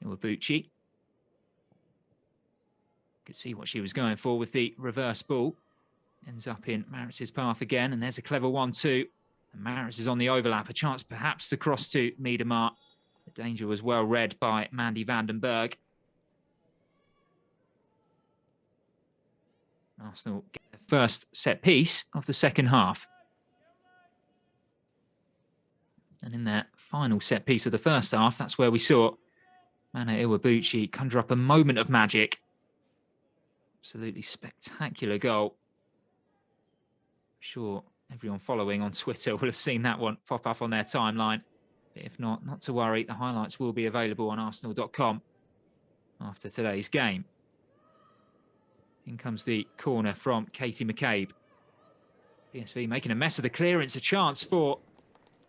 Iwabuchi. Could see what she was going for with the reverse ball. Ends up in Maritz's path again, and there's a clever 1-2. And Maritz is on the overlap, a chance perhaps to cross to Miedemar. The danger was well read by Mandy Vandenberg. Arsenal get the first set piece of the second half. And in that final set piece of the first half, that's where we saw Mana Iwabuchi conjure up a moment of magic. Absolutely spectacular goal. I'm sure everyone following on Twitter will have seen that one pop up on their timeline. But if not, not to worry, the highlights will be available on Arsenal.com after today's game. In comes the corner from Katie McCabe. PSV making a mess of the clearance, a chance for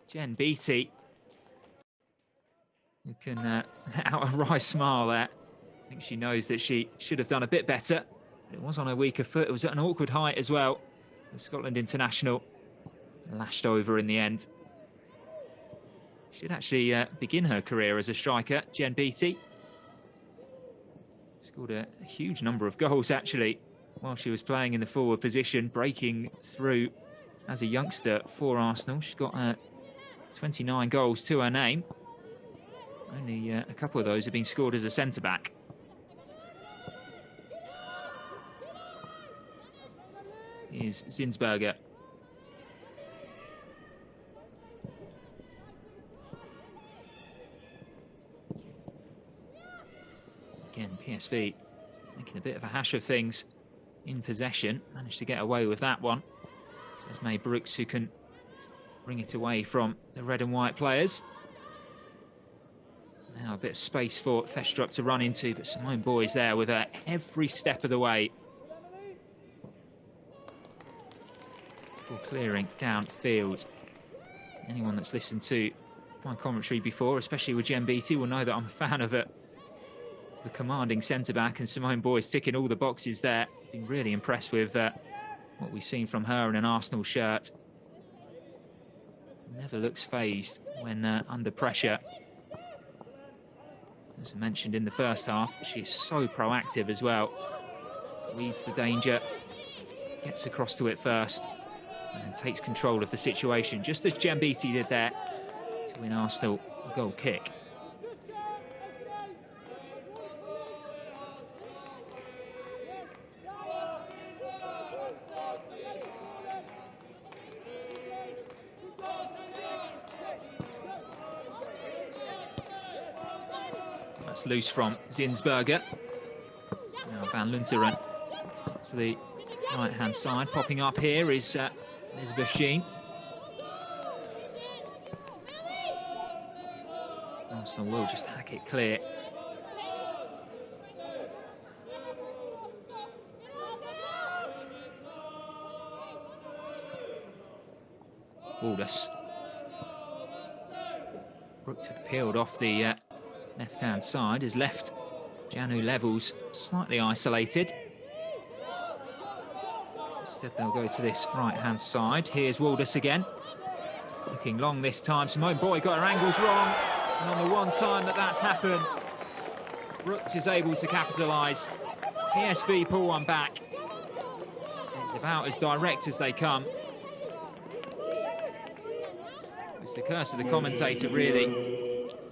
Jen Beattie, who can let out a wry smile there. I think she knows that she should have done a bit better. But it was on a weaker foot. It was at an awkward height as well. The Scotland international lashed over in the end. She'd actually begin her career as a striker, Jen Beattie. Scored a huge number of goals, actually, while she was playing in the forward position, breaking through as a youngster for Arsenal. She's got 29 goals to her name. Only a couple of those have been scored as a centre-back. Here's Zinsberger. Again, PSV making a bit of a hash of things in possession. Managed to get away with that one. It's Esme Brooks who can bring it away from the red and white players. Now a bit of space for Thestrup to run into, but Simone Boy's there with her every step of the way. For clearing downfield. Anyone that's listened to my commentary before, especially with Jen Beattie, will know that I'm a fan of it. The commanding centre-back, and Simone Boy's ticking all the boxes there. Been really impressed with what we've seen from her in an Arsenal shirt. Never looks phased when under pressure. As I mentioned in the first half, she's so proactive as well. Reads the danger, gets across to it first, and takes control of the situation, just as Jen Beattie did there to win Arsenal a goal kick. That's loose from Zinsberger. Now Van Lunteren to the right-hand side. Popping up here is Elizabeth Sheen. Arsenal will just hack it clear. Aldous. Brooks had peeled off the left-hand side, has left Janu Levels slightly isolated. Instead they'll go to this right-hand side. Here's Waldus again. Looking long this time. Simone Boy got her angles wrong. And on the one time that's happened, Brooks is able to capitalise. PSV pull one back. It's about as direct as they come. It's the curse of the commentator, really,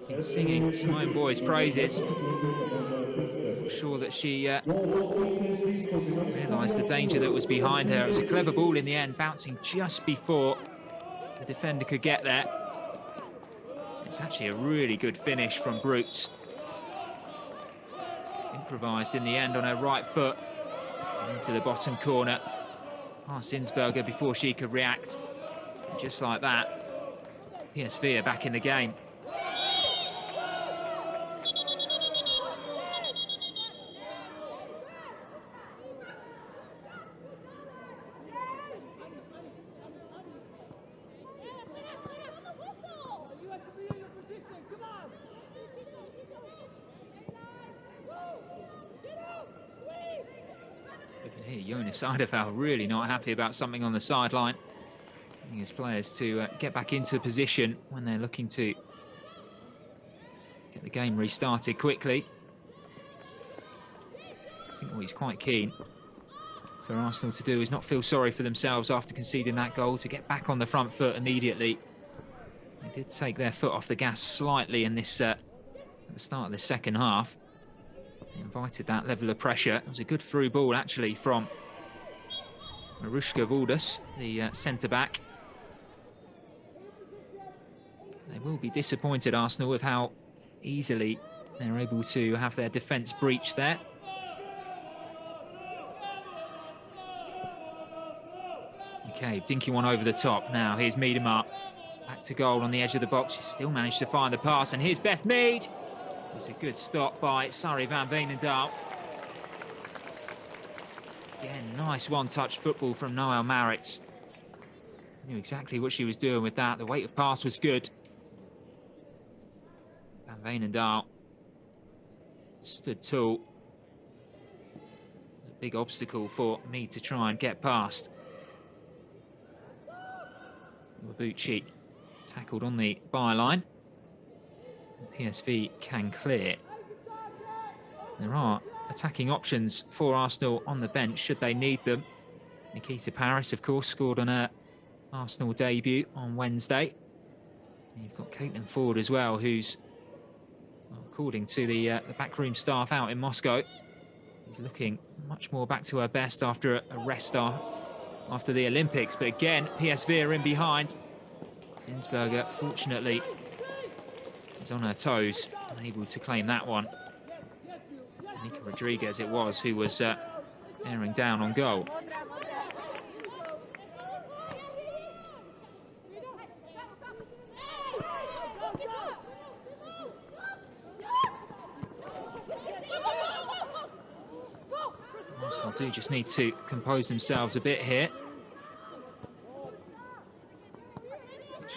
in singing Simone Boy's praises. Not sure that she realised the danger that was behind her. It was a clever ball in the end, bouncing just before the defender could get there. It's actually a really good finish from Brooks. Improvised in the end on her right foot and into the bottom corner. Past Zinsberger before she could react. And just like that, PSV are back in the game. We can hear Jonas Eidevall really not happy about something on the sideline. Telling his players to get back into position when they're looking to get the game restarted quickly. I think what he's quite keen for Arsenal to do is not feel sorry for themselves after conceding that goal, to get back on the front foot immediately. They did take their foot off the gas slightly in this at the start of the second half. They invited that level of pressure. It was a good through ball actually from Marushka Valdus, the centre-back. They will be disappointed, Arsenal, with how easily they're able to have their defence breached there. Okay, dinky one over the top. Now here's Miedema. Back to goal on the edge of the box. She still managed to find the pass. And here's Beth Mead. It's a good stop by Sari van Veenendaal. Again, nice one-touch football from Noelle Maritz. Knew exactly what she was doing with that. The weight of pass was good. Van Veenendaal stood tall. A big obstacle for Mead to try and get past. Iwabuchi tackled on the byline. PSV can clear. There are attacking options for Arsenal on the bench should they need them. Nikita Parris, of course, scored on her Arsenal debut on Wednesday. And you've got Caitlin Ford as well, who's, well, according to the backroom staff out in Moscow, is looking much more back to her best after a rest after the Olympics. But again, PSV are in behind. Zinsberger, fortunately, is on her toes, unable to claim that one. Nika Rodriguez it was who was bearing down on goal. Arsenal do just need to compose themselves a bit here.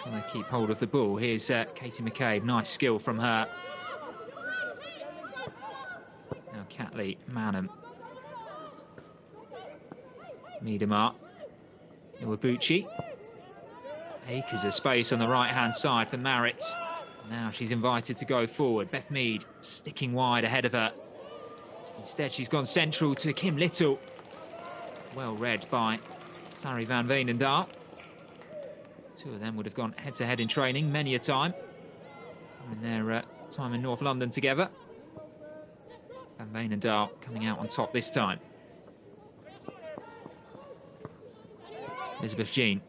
Trying to keep hold of the ball. Here's Katie McCabe. Nice skill from her. Now Catley Manham. Miedemar. Iwabuchi. Acres of space on the right-hand side for Maritz. Now she's invited to go forward. Beth Mead sticking wide ahead of her. Instead, she's gone central to Kim Little. Well read by Sari van Veenendaal. Two of them would have gone head-to-head in training many a time in their time in North London together. Van Veenendaal coming out on top this time. Elizabeth Jean.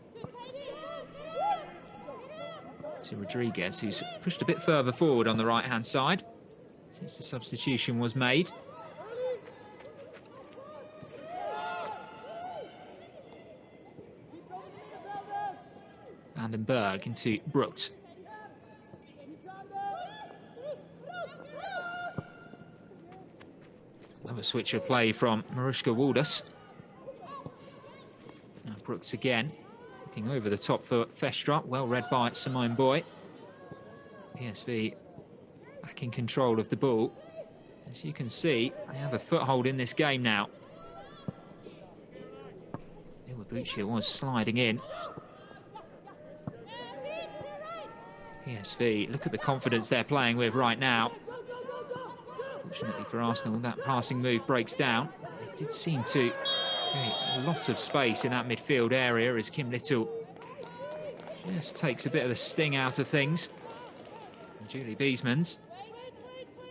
To Rodriguez, who's pushed a bit further forward on the right-hand side since the substitution was made. Vandenberg into Brooks. Another switch of play from Marushka Waldus. Now Brooks again, looking over the top for Thestrup, well read by Simone Boy. PSV back in control of the ball. As you can see, they have a foothold in this game now. Iwabuchi was sliding in. PSV, look at the confidence they're playing with right now. Fortunately for Arsenal, that passing move breaks down. They did seem to create a lot of space in that midfield area as Kim Little just takes a bit of the sting out of things. And Julie Biesmans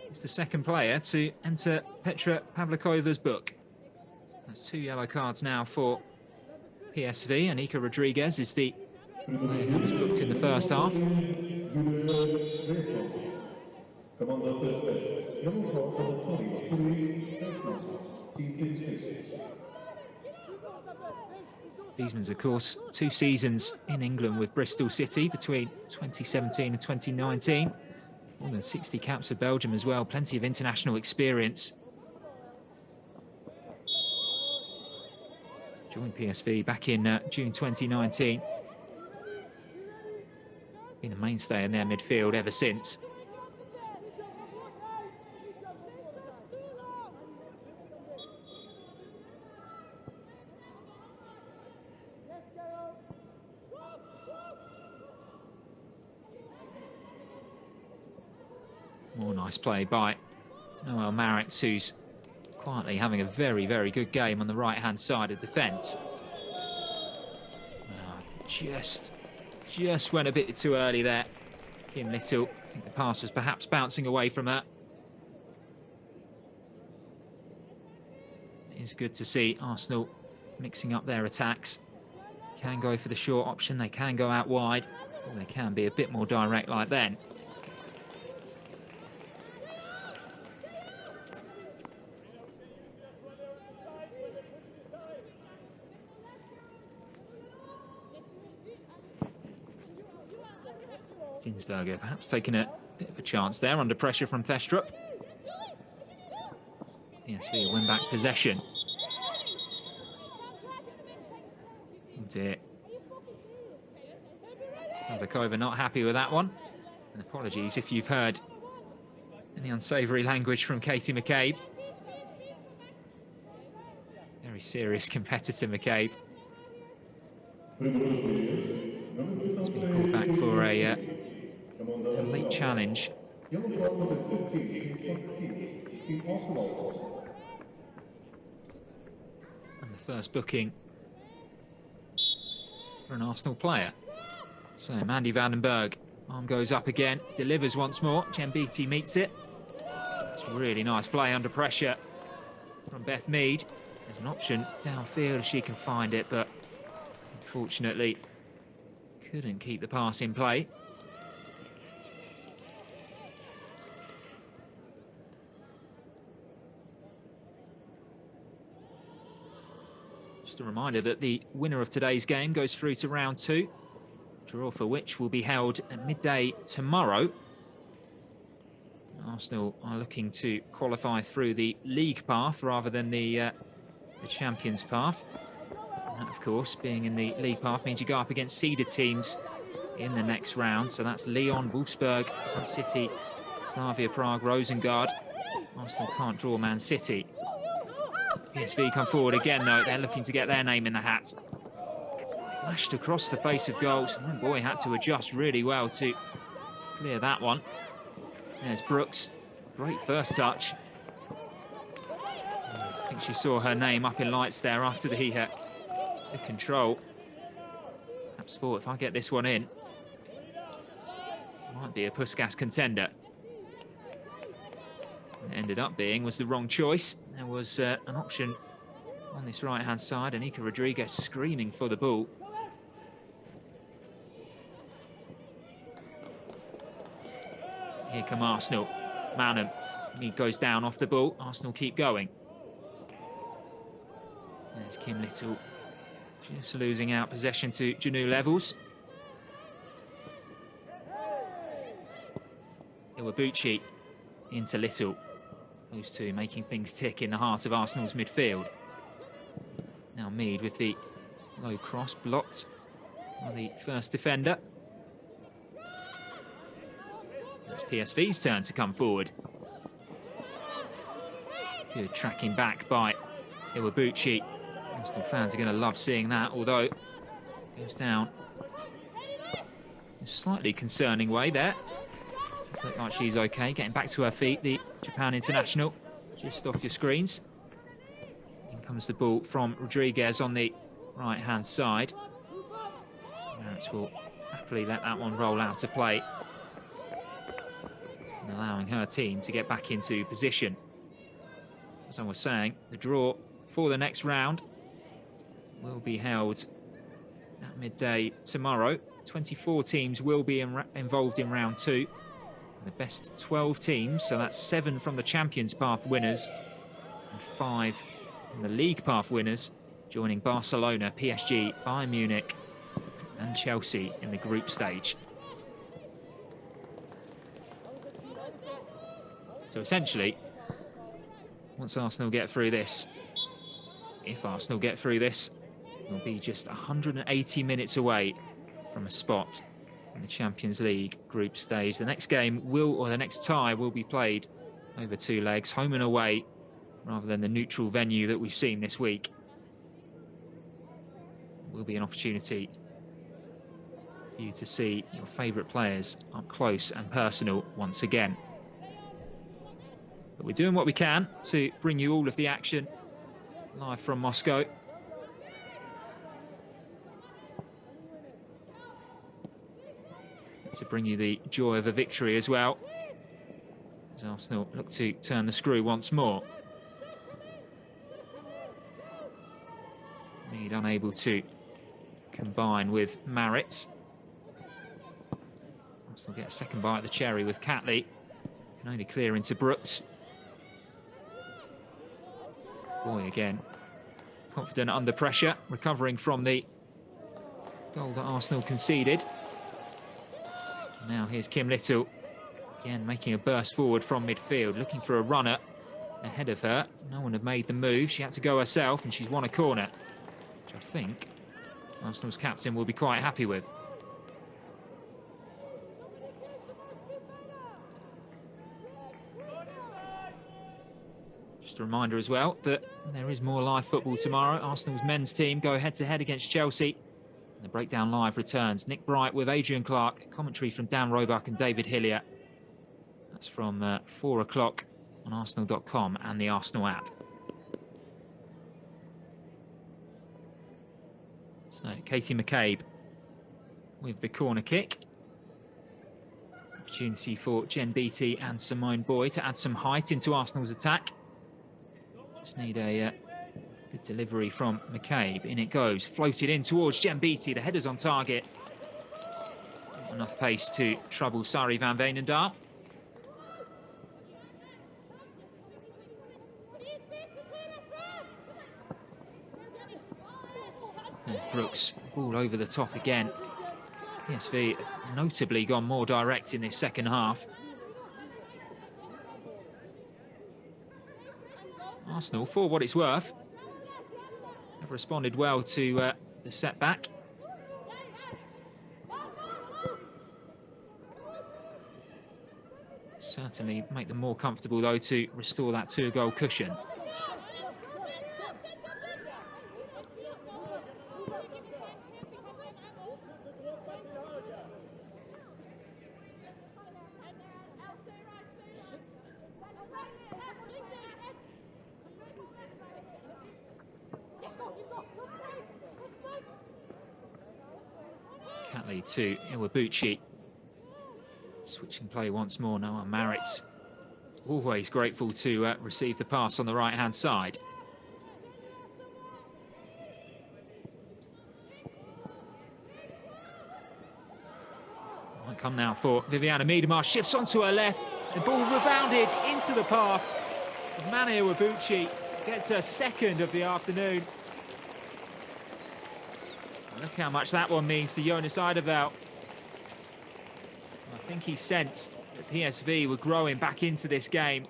is the second player to enter Petra Pavlikova's book. That's 2 yellow cards now for PSV. Anika Rodriguez is the player who was booked in the first half. Biesmans, of course, 2 seasons in England with Bristol City between 2017 and 2019. More than 60 caps for Belgium as well, plenty of international experience. Joined PSV back in June 2019. Been a mainstay in their midfield ever since. More nice play by Noel Maritz, who's quietly having a very, very good game on the right-hand side of defence. Just went a bit too early there. Kim Little, I think the pass was perhaps bouncing away from her. It's good to see Arsenal mixing up their attacks. Can go for the short option, they can go out wide, or they can be a bit more direct like then. Zinsberger perhaps taking a bit of a chance there under pressure from Thestrup. PSV win back possession. Oh dear. Pavlikova not happy with that one. And apologies if you've heard any unsavoury language from Katie McCabe. Very serious competitor, McCabe. It's been called back for a late challenge
Yellow card number 15, Team Arsenal.
And the first booking for an Arsenal player. So Mandy Vandenberg, arm goes up again, delivers once more. Chembiti meets it. It's a really nice play under pressure from Beth Mead. There's an option downfield if she can find it, but unfortunately couldn't keep the pass in play. Just a reminder that the winner of today's game goes through to round 2, draw for which will be held at midday tomorrow. Arsenal are looking to qualify through the league path rather than the Champions path. And that, of course, being in the league path means you go up against seeded teams in the next round. So that's Lyon, Wolfsburg, Man City, Slavia Prague, Rosengard. Arsenal can't draw Man City. PSV come forward again, though. They're looking to get their name in the hat. Flashed across the face of goals. And boy, had to adjust really well to clear that one. There's Brooks. Great first touch. I think she saw her name up in lights there after the control. Perhaps thought, if I get this one in, might be a Puskas contender. And it ended up being was the wrong choice. There was an option on this right-hand side. Anika Rodriguez screaming for the ball. Here come Arsenal. Manham. He goes down off the ball. Arsenal keep going. There's Kim Little. Just losing out possession to Janu Levels. Iwabuchi into Little. Those two making things tick in the heart of Arsenal's midfield. Now Mead with the low cross blocked by the first defender. It's PSV's turn to come forward. Good tracking back by Iwabuchi. Arsenal fans are going to love seeing that, although it goes down in a slightly concerning way there. Does look like she's okay. Getting back to her feet, the Japan international, just off your screens. In comes the ball from Rodriguez on the right-hand side. Merritts will happily let that one roll out of play, and allowing her team to get back into position. As I was saying, the draw for the next round will be held at midday tomorrow. 24 teams will be involved in round 2. The best 12 teams, so that's 7 from the Champions Path winners and 5 from the League Path winners, joining Barcelona, PSG, Bayern Munich and Chelsea in the group stage. So essentially, once Arsenal get through this, if Arsenal get through this, we'll be just 180 minutes away from a spot in the Champions League group stage. The next game the next tie will be played over 2 legs, home and away, rather than the neutral venue that we've seen this week. Will be an opportunity for you to see your favourite players up close and personal once again. But we're doing what we can to bring you all of the action live from Moscow. To bring you the joy of a victory as well, as Arsenal look to turn the screw once more. Mead unable to combine with Merritts. Arsenal get a second bite at the cherry with Catley. Can only clear into Brooks. Boy, again, confident under pressure, recovering from the goal that Arsenal conceded. Now here's Kim Little, again making a burst forward from midfield, looking for a runner ahead of her. No one had made the move. She had to go herself, and she's won a corner, which I think Arsenal's captain will be quite happy with. Just a reminder as well that there is more live football tomorrow. Arsenal's men's team go head-to-head against Chelsea. The Breakdown Live returns. Nick Bright with Adrian Clark, commentary from Dan Roebuck and David Hillier. That's from 4 o'clock on Arsenal.com and the Arsenal app. So Katie McCabe with the corner kick. Opportunity for Jen Beattie and Simone Boy to add some height into Arsenal's attack. Just need a good delivery from McCabe. In it goes, floated in towards Jen Beattie. The header's on target. Enough pace to trouble Sari van Veenendaal. There's Brooks, ball over the top again. PSV have notably gone more direct in this second half. Arsenal, for what it's worth, have responded well to the setback. Certainly make them more comfortable, though, to restore that 2-goal cushion. Catley to Iwabuchi. Switching play once more now on Maritz. Always grateful to receive the pass on the right-hand side. Might come now for Viviana Miedema. Shifts onto her left. The ball rebounded into the path of Mane Iwabuchi. Gets her second of the afternoon. Look how much that one means to Jonas Eideveld. I think he sensed that PSV were growing back into this game.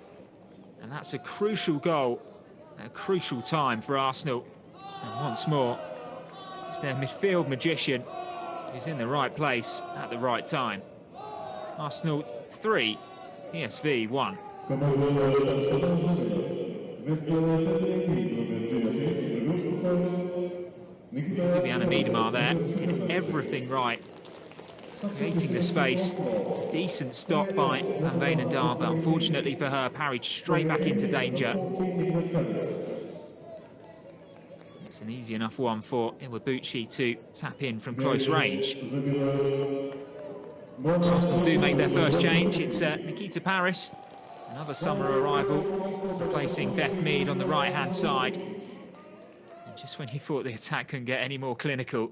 And that's a crucial goal, at a crucial time for Arsenal. And once more, it's their midfield magician who's in the right place at the right time. Arsenal 3, PSV 1. Viviana Miedema there did everything right, creating the space. It's a decent stop by Van Veenendaal, but unfortunately for her, parried straight back into danger. It's an easy enough one for Iwabuchi to tap in from close range. Arsenal do make their first change. It's Nikita Paris, another summer arrival, replacing Beth Mead on the right-hand side. And just when you thought the attack couldn't get any more clinical,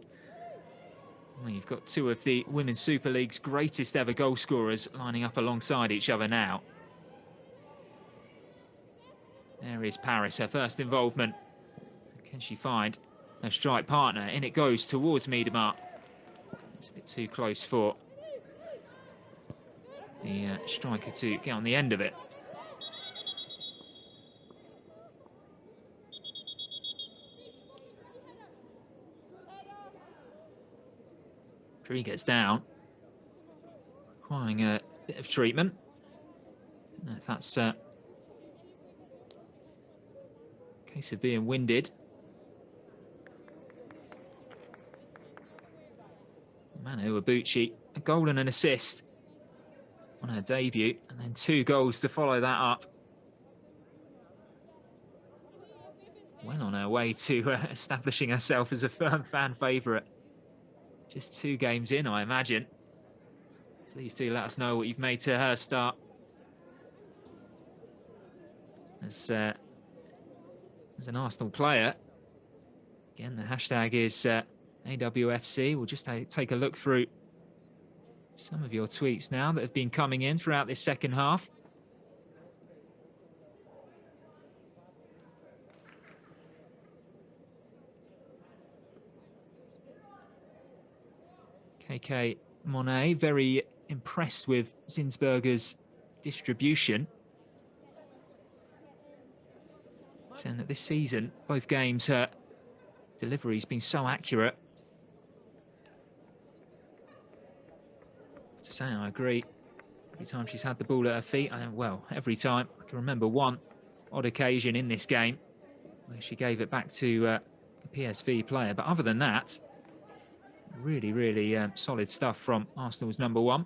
well, you've got two of the Women's Super League's greatest ever goal scorers lining up alongside each other now. There is Paris, her first involvement. Can she find her strike partner? In it goes towards Miedema. It's a bit too close for the striker to get on the end of it. Rodriguez down, requiring a bit of treatment. I don't know if that's a case of being winded. Mane Iwabuchi, a goal and an assist on her debut, and then 2 goals to follow that up. Well on her way to establishing herself as a firm fan favourite. Just 2 games in, I imagine. Please do let us know what you've made to her start. As an Arsenal player, again, the hashtag is AWFC. We'll just take a look through some of your tweets now that have been coming in throughout this second half. KK Monet, very impressed with Zinsberger's distribution. Saying that this season, both games, her delivery's been so accurate. To say, I agree. Every time she's had the ball at her feet, well, every time. I can remember one odd occasion in this game where she gave it back to a PSV player. But other than that, really, really solid stuff from Arsenal's number 1.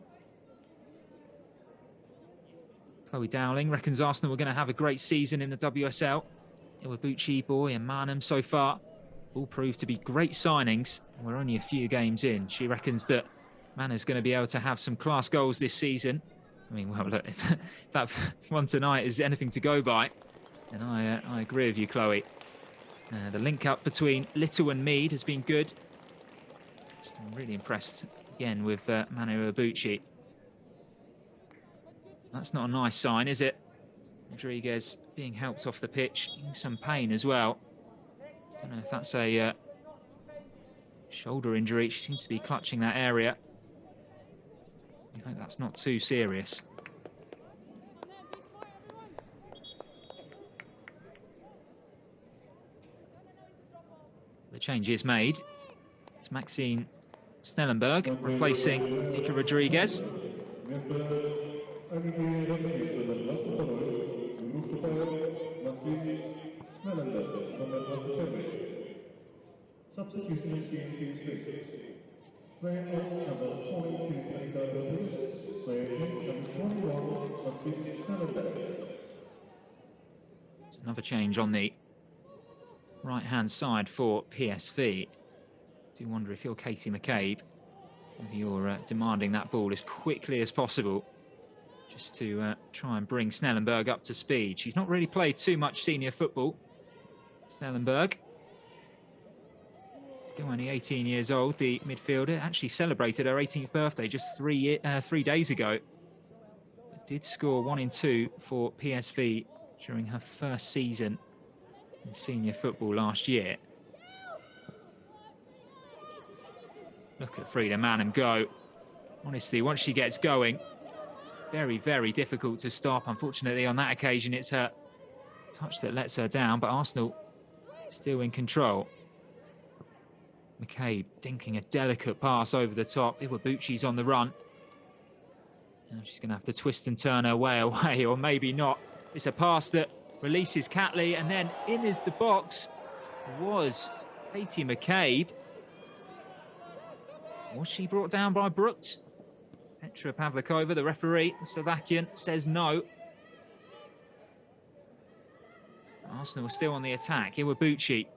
Chloe Dowling reckons Arsenal are going to have a great season in the WSL. Iwabuchi, Boy and Manham so far all proved to be great signings. We're only a few games in. She reckons that Manha's going to be able to have some class goals this season. I mean, well, look, if that one tonight is anything to go by, then I agree with you, Chloe. The link up between Little and Mead has been good. I'm really impressed again with Manu Iwabuchi. That's not a nice sign, is it? Rodriguez being helped off the pitch, in some pain as well. Don't know if that's a shoulder injury. She seems to be clutching that area. I hope that's not too serious. The change is made. It's Maxine Snellenberg replacing Nika Rodriguez.
Substitution in team PSV. Player out number 22, Anika Rodriguez. Player in number 21, Maxine Snellenberg.
Another change on the right-hand side for PSV. I do wonder if you're Katie McCabe, if you're demanding that ball as quickly as possible, just to try and bring Snellenberg up to speed. She's not really played too much senior football, Snellenberg. Still only 18 years old, the midfielder. Actually celebrated her 18th birthday just 3 days ago. But did score 1 in 2 for PSV during her first season in senior football last year. Look at Frida Manham go. Honestly, once she gets going, very, very difficult to stop. Unfortunately, on that occasion, it's her touch that lets her down, but Arsenal still in control. McCabe dinking a delicate pass over the top. Iwabuchi's on the run. Now she's going to have to twist and turn her way away, or maybe not. It's a pass that releases Catley, and then in the box was Katie McCabe. Was she brought down by Brooks? Petra Pavlikova, the referee, Slovakian, says no. Arsenal are still on the attack. Iwabuchi,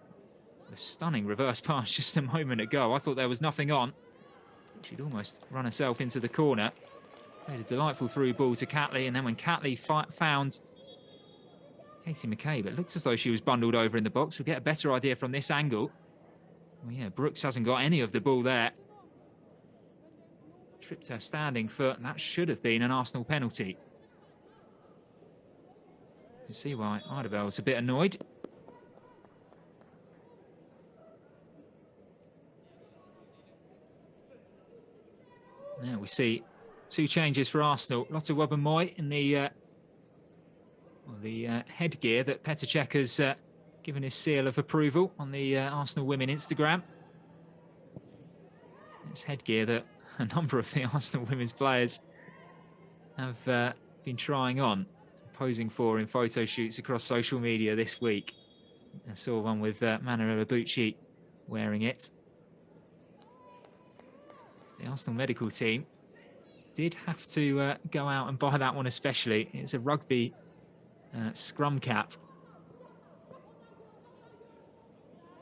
a stunning reverse pass just a moment ago. I thought there was nothing on. She'd almost run herself into the corner. Played a delightful through ball to Catley, and then when Catley found Katie McCabe, it looks as though she was bundled over in the box. We'll get a better idea from this angle. Well, yeah, Brooks hasn't got any of the ball there. Tripped her standing foot, and that should have been an Arsenal penalty. You can see why Idabel's a bit annoyed. Now we see 2 changes for Arsenal. Lotte Wubben-Moy in the headgear that Petr Cech has given his seal of approval on the Arsenal Women Instagram. It's headgear that a number of the Arsenal women's players have been trying on, posing for in photo shoots across social media this week. I saw one with Manu Iwabuchi wearing it. The Arsenal medical team did have to go out and buy that one especially. It's a rugby scrum cap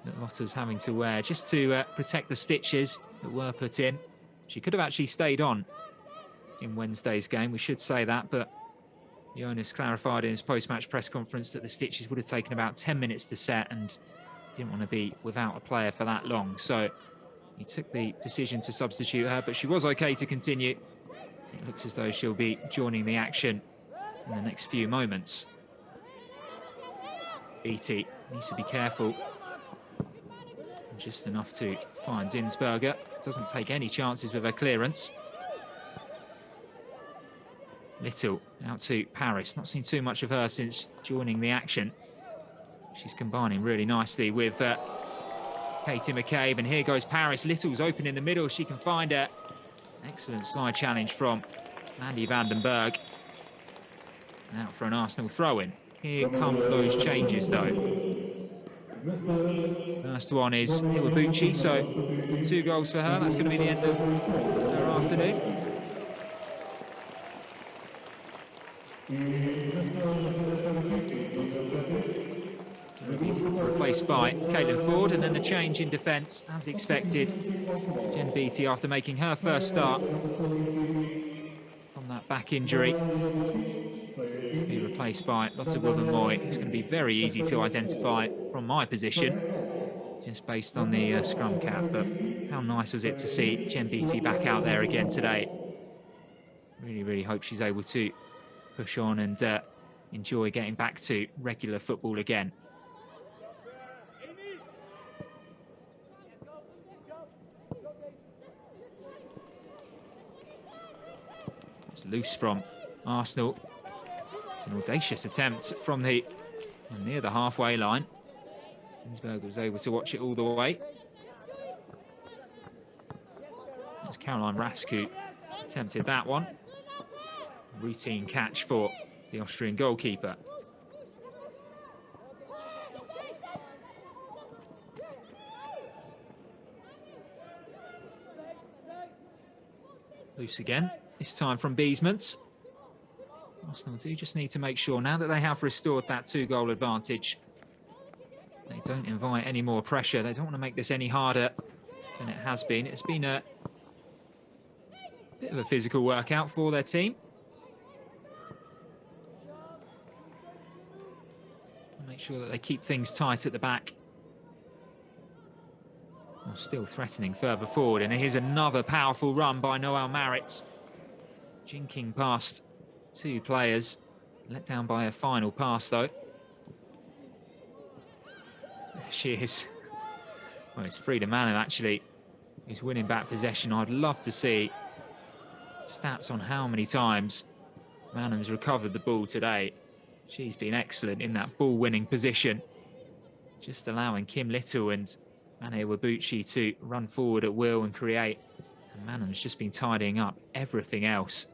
that Lotte's having to wear just to protect the stitches that were put in. She could have actually stayed on in Wednesday's game, we should say that, but Jonas clarified in his post-match press conference that the stitches would have taken about 10 minutes to set and didn't want to be without a player for that long. So he took the decision to substitute her, but she was okay to continue. It looks as though she'll be joining the action in the next few moments. Beattie needs to be careful. Just enough to find Zinsberger. Doesn't take any chances with her clearance. Little out to Paris. Not seen too much of her since joining the action. She's combining really nicely with Katie McCabe. And here goes Paris. Little's open in the middle. She can find her. Excellent slide challenge from Mandy van den Berg. Out for an Arsenal throw-in. Here come those changes, though. First one is Iwabuchi, so 2 goals for her. That's going to be the end of her afternoon. Replaced by Caitlin Ford, and then the change in defence, as expected. Jen Beattie, after making her first start from that back injury, to be replaced by Lotte Wubben-Moy. It's going to be very easy to identify from my position, just based on the scrum cap. But how nice was it to see Jen Beattie back out there again today? Really, really hope she's able to push on and enjoy getting back to regular football again. It's loose from Arsenal. It's an audacious attempt from near the halfway line. Tinsberg was able to watch it all the way. It's Caroline Rask who attempted that one. Routine catch for the Austrian goalkeeper. Loose again, this time from Beesmans. Arsenal do just need to make sure, now that they have restored that 2-goal advantage, they don't invite any more pressure. They don't want to make this any harder than it has been. It's been a bit of a physical workout for their team. Make sure that they keep things tight at the back. Well, still threatening further forward, and here's another powerful run by Noelle Maritz. Jinking past 2 players, let down by a final pass though. There she is. Well, it's Frida Manum actually who's winning back possession. I'd love to see stats on how many times Manum's recovered the ball today. She's been excellent in that ball-winning position, just allowing Kim Little and Mane Wabuchi to run forward at will and create. And Manum's just been tidying up everything else.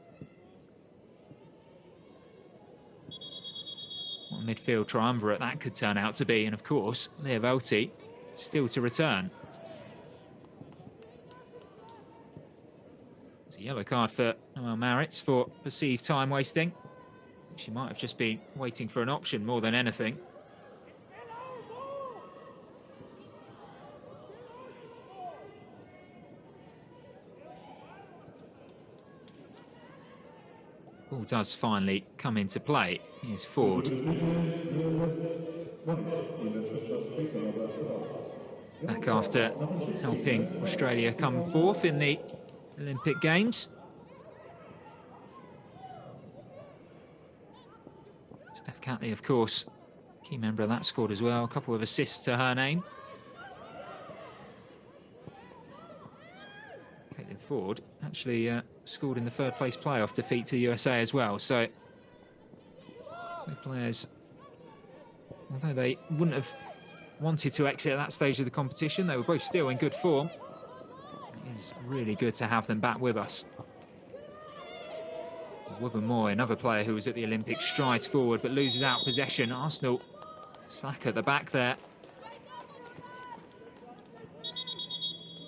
What a midfield triumvirate that could turn out to be. And of course, Leah Velti still to return. It's a yellow card for Noelle Maritz for perceived time wasting. She might have just been waiting for an option more than anything. Ball does finally come into play. Here's Ford. Back after helping Australia come 4th in the Olympic Games. Steph Catley, of course, key member of that squad as well. A couple of assists to her name. Caitlin Ford actually scored in the 3rd place playoff defeat to USA as well. So both players, although they wouldn't have wanted to exit at that stage of the competition, they were both still in good form. It is really good to have them back with us. Wubben-Moy, another player who was at the Olympics, strides forward but loses out possession. Arsenal slack at the back there.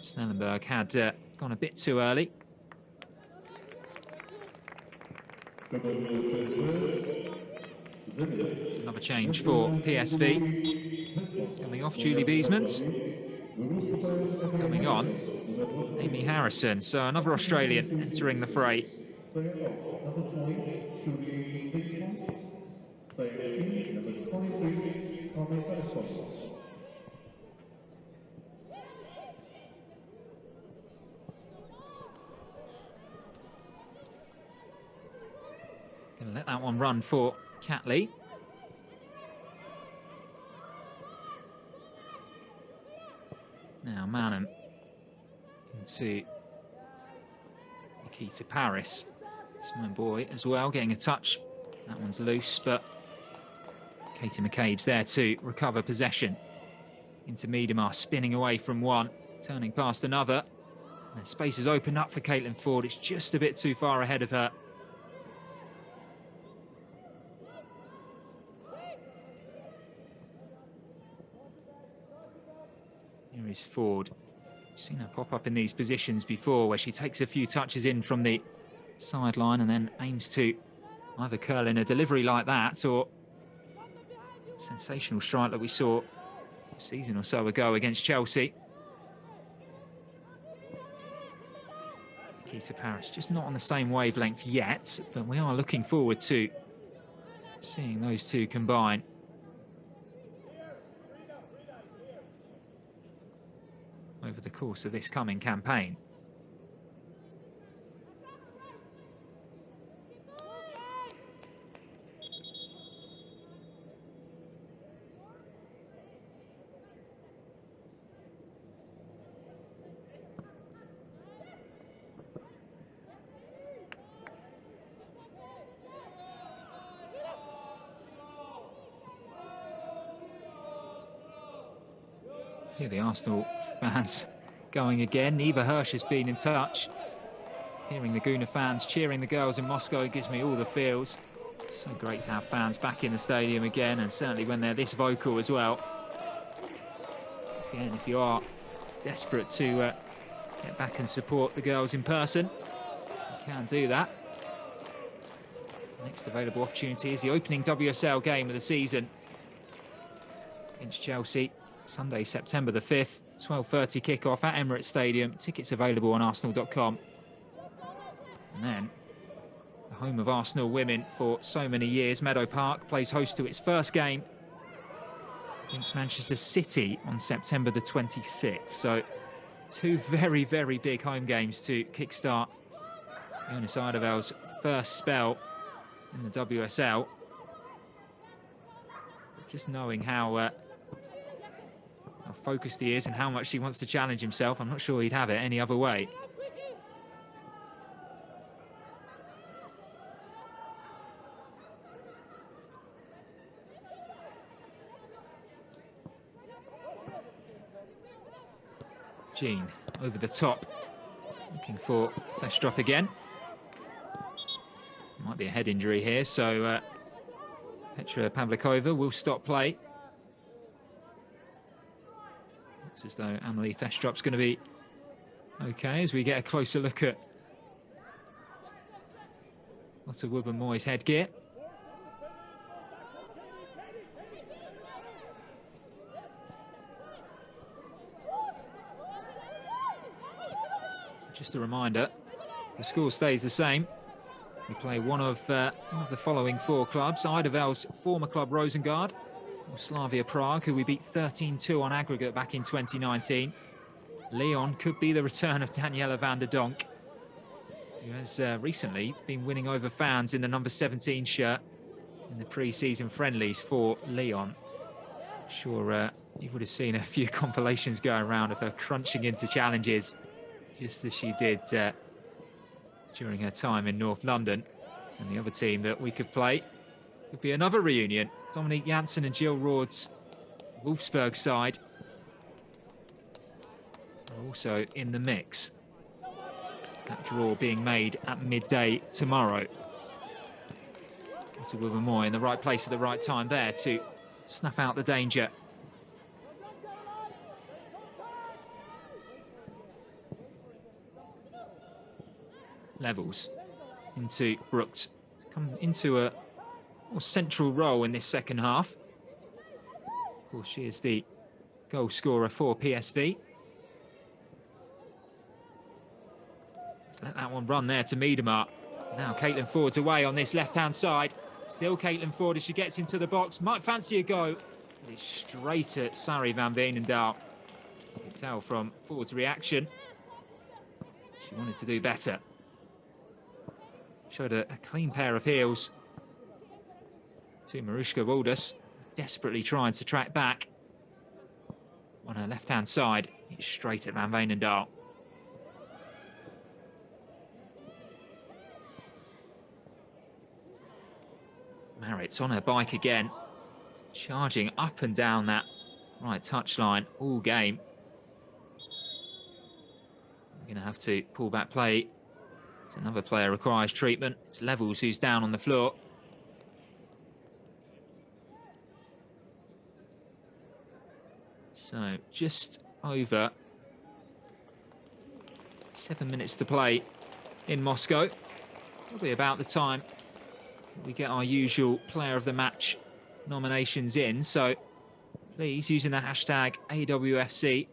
Snellenberg had gone a bit too early. Another change for PSV. Coming off Julie Beesmans. Coming on Amy Harrison. So another Australian entering the fray.
Player out, number 20, Julie Beesmans. Player in, number 23, Carmen Harrison.
Gonna let that one run for Catley. Now Manum into Nikita Paris. My boy as well, getting a touch. That one's loose, but Katie McCabe's there to recover possession. Into Miedemar, spinning away from one, turning past another. And the space has opened up for Caitlin Ford. It's just a bit too far ahead of her. Here is Ford. I've seen her pop up in these positions before, where she takes a few touches in from the sideline and then aims to Either curling a delivery like that or sensational strike that we saw a season or so ago against Chelsea. Keita Parrish just not on the same wavelength yet, but we are looking forward to seeing those two combine. Over the course of this coming campaign. Here the Arsenal fans going again. Neva Hirsch has been in touch. Hearing the Guna fans cheering the girls in Moscow gives me all the feels. So great to have fans back in the stadium again, and certainly when they're this vocal as well. Again, if you are desperate to get back and support the girls in person, you can do that. Next available opportunity is the opening WSL game of the season against Chelsea. Sunday, September the 5th, 12:30 kickoff at Emirates Stadium. Tickets available on arsenal.com. And then, the home of Arsenal women for so many years, Meadow Park plays host to its first game against Manchester City on September the 26th. So, two very, very big home games to kickstart Jonas Eidevall's first spell in the WSL. Just knowing how focused he is and how much he wants to challenge himself, I'm not sure he'd have it any other way. Jean over the top, looking for Thestrup again. Might be a head injury here, so Petra Pavlikova will stop play. Looks as though Amelie Thestrup's going to be okay as we get a closer look at Lotte Wubben-Moy's headgear. So just a reminder, the score stays the same. We play one of the following four clubs: Eidevall's former club Rosengard, or Slavia Prague, who we beat 13-2 on aggregate back in 2019. Lyon could be the return of Daniela van der Donk, who has recently been winning over fans in the number 17 shirt in the pre-season friendlies for Lyon. I'm sure you would have seen a few compilations going around of her crunching into challenges, just as she did during her time in North London. And the other team that we could play could be another reunion. Dominique Janssen and Jill Roord's Wolfsburg side are also in the mix. That draw being made at midday tomorrow. Lotte Wubben-Moy in the right place at the right time there to snuff out the danger. Levels into Brooks, come into a more central role in this second half. Of course, she is the goal scorer for PSV. Let's let that one run there to Miedema. Now Caitlin Ford's away on this left-hand side. Still Caitlin Ford as she gets into the box. Might fancy a go, but it's straight at Sari van Veenendaal. You can tell from Ford's reaction, she wanted to do better. Showed a clean pair of heels to Maruška Waldus, desperately trying to track back. On her left-hand side, it's straight at Van Veenendaal. Maritz on her bike again, charging up and down that right touchline all game. We're going to have to pull back play. Another player requires treatment. It's Levels who's down on the floor. So just over 7 minutes to play in Moscow. Probably about the time we get our usual player of the match nominations in. So please, using the hashtag AWFC,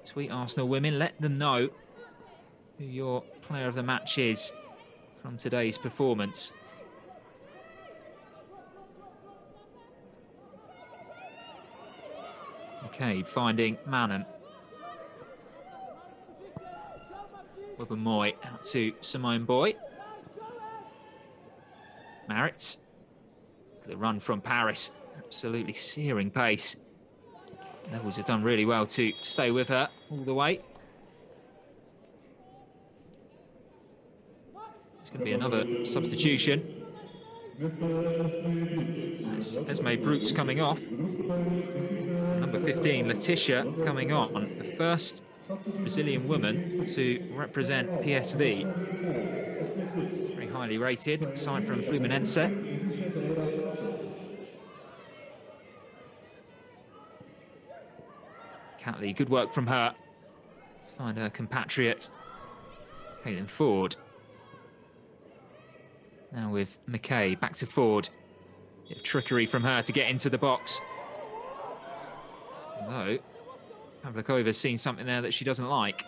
tweet Arsenal Women, let them know who your player of the match is from today's performance. McCabe finding Manham. Webber-Moy out to Simone Boy. Maritz. The run from Paris. Absolutely searing pace. Levels have done really well to stay with her all the way. It's going to be another substitution. Esme Brooks coming off. Number 15, Letitia, coming on. The first Brazilian woman to represent PSV. Very highly rated, aside from Fluminense. Catley, good work from her. Let's find her compatriot, Caitlin Ford. Now with McKay, back to Ford. Bit of trickery from her to get into the box. Although, Pavlikova's seen something there that she doesn't like.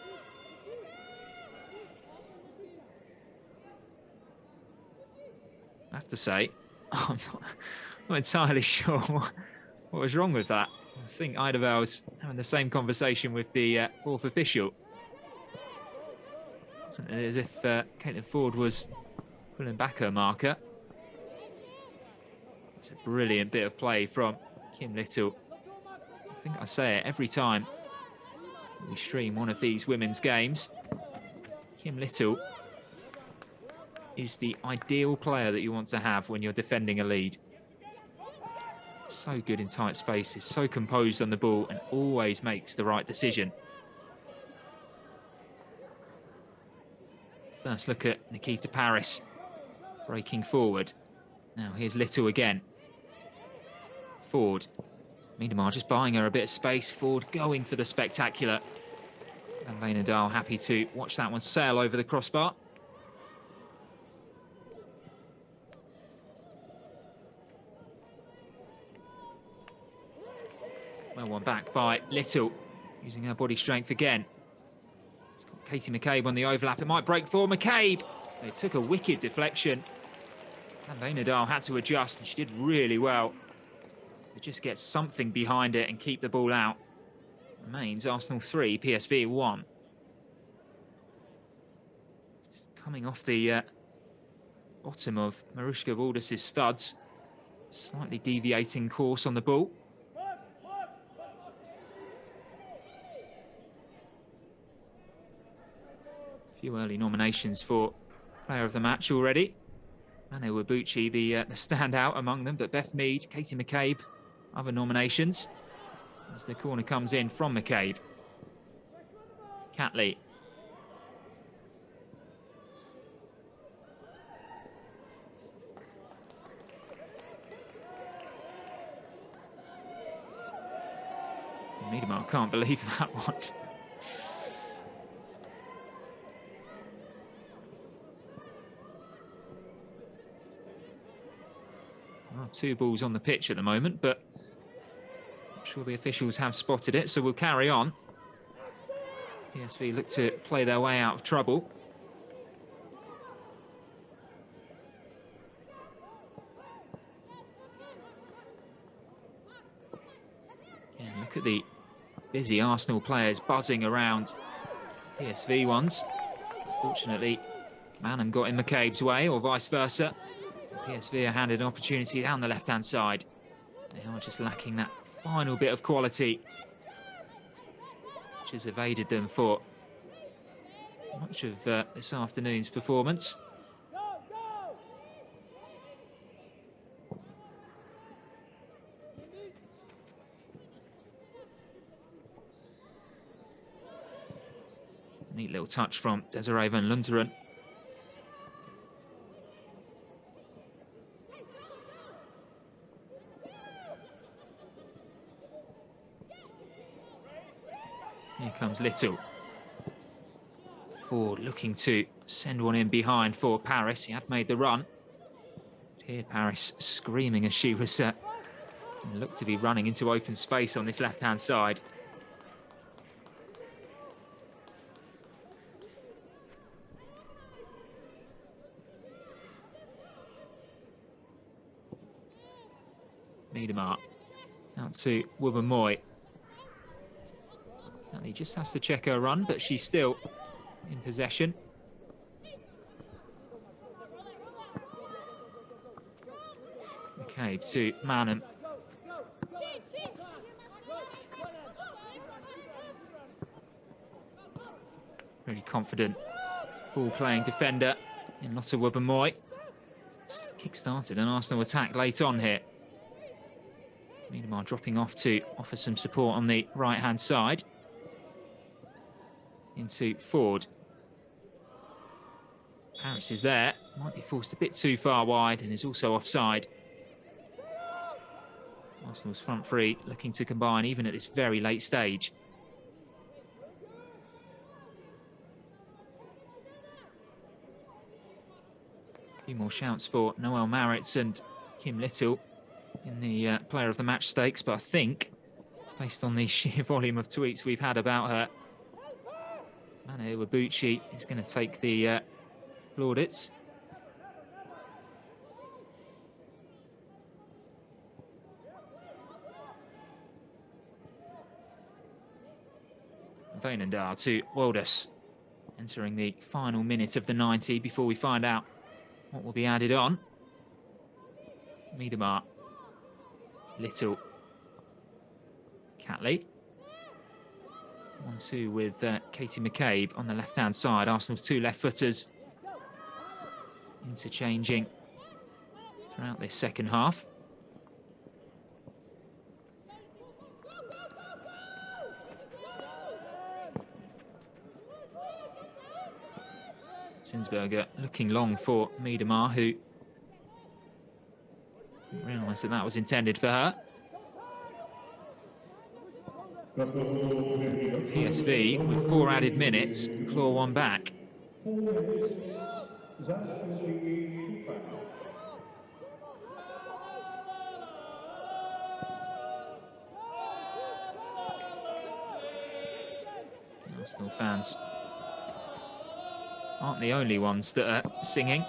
I have to say, I'm not entirely sure what was wrong with that. I think Eidevall's having the same conversation with the fourth official. Wasn't it as if Caitlin Ford was pulling back her marker. It's a brilliant bit of play from Kim Little. I think I say it every time we stream one of these women's games. Kim Little is the ideal player that you want to have when you're defending a lead. So good in tight spaces, so composed on the ball, and always makes the right decision. First look at Nikita Paris, breaking forward. Now here's Little again. Ford. Miedemar just buying her a bit of space. Ford going for the spectacular. And Veenendaal happy to watch that one sail over the crossbar. Well, one back by Little, using her body strength again. She's got Katie McCabe on the overlap. It might break for McCabe. They took a wicked deflection. And Veenendaal had to adjust, and she did really well to just get something behind it and keep the ball out. Remains Arsenal 3, PSV 1. Just coming off the bottom of Marushka Valdis's studs. Slightly deviating course on the ball. A few early nominations for player of the match already. Manu Iwabuchi, the standout among them, but Beth Mead, Katie McCabe, other nominations. As the corner comes in from McCabe. Catley. Miedemar can't believe that one. Well, 2 balls on the pitch at the moment, but I'm sure the officials have spotted it, so we'll carry on. PSV look to play their way out of trouble. Again, look at the busy Arsenal players buzzing around PSV ones. Unfortunately, Manham got in McCabe's way, or vice versa. PSV are handed an opportunity down the left-hand side. They are just lacking that final bit of quality, which has evaded them for much of this afternoon's performance. Neat little touch from Desiree van Lunteren. Here comes Little. Ford looking to send one in behind for Paris. He had made the run. hear Paris screaming as she was looked to be running into open space on this left-hand side. Miedemar out to Wubben-Moy. And he just has to check her run, but she's still in possession. McCabe to Manham. Really confident ball-playing defender in Lotte Wubben-Moy. Kick-started an Arsenal attack late on here. Miedemar dropping off to offer some support on the right-hand side. Into Ford. Paris is there, might be forced a bit too far wide and is also offside. Arsenal's front three looking to combine even at this very late stage. A few more shouts for Noelle Maritz and Kim Little in the player of the match stakes, but I think, based on the sheer volume of tweets we've had about her, Mana Iwabuchi is going to take the plaudits. Veenendaal to Wolders, entering the final minute of the 90 before we find out what will be added on. Miedemar, Little, Catley. 1-2 with Katie McCabe on the left-hand side. Arsenal's two left-footers interchanging throughout this second half. Zinsberger looking long for Miedemar, who didn't realise that was intended for her. PSV with 4 added minutes, claw one back.
4 minutes.
Arsenal fans aren't the only ones that are singing.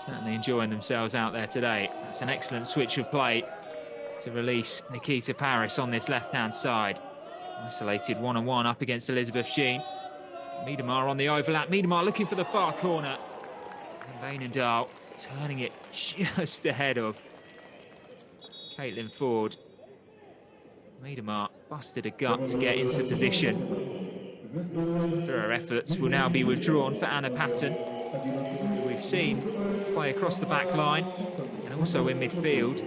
Certainly enjoying themselves out there today. That's an excellent switch of play to release Nikita Paris on this left-hand side. Isolated one-on-one up against Elizabeth Sheen. Miedemar on the overlap. Miedemar looking for the far corner. And Veenendaal turning it just ahead of Caitlin Ford. Miedemar busted a gut to get into position. For her efforts will now be withdrawn for Anna Patton, who we've seen play across the back line and also in midfield.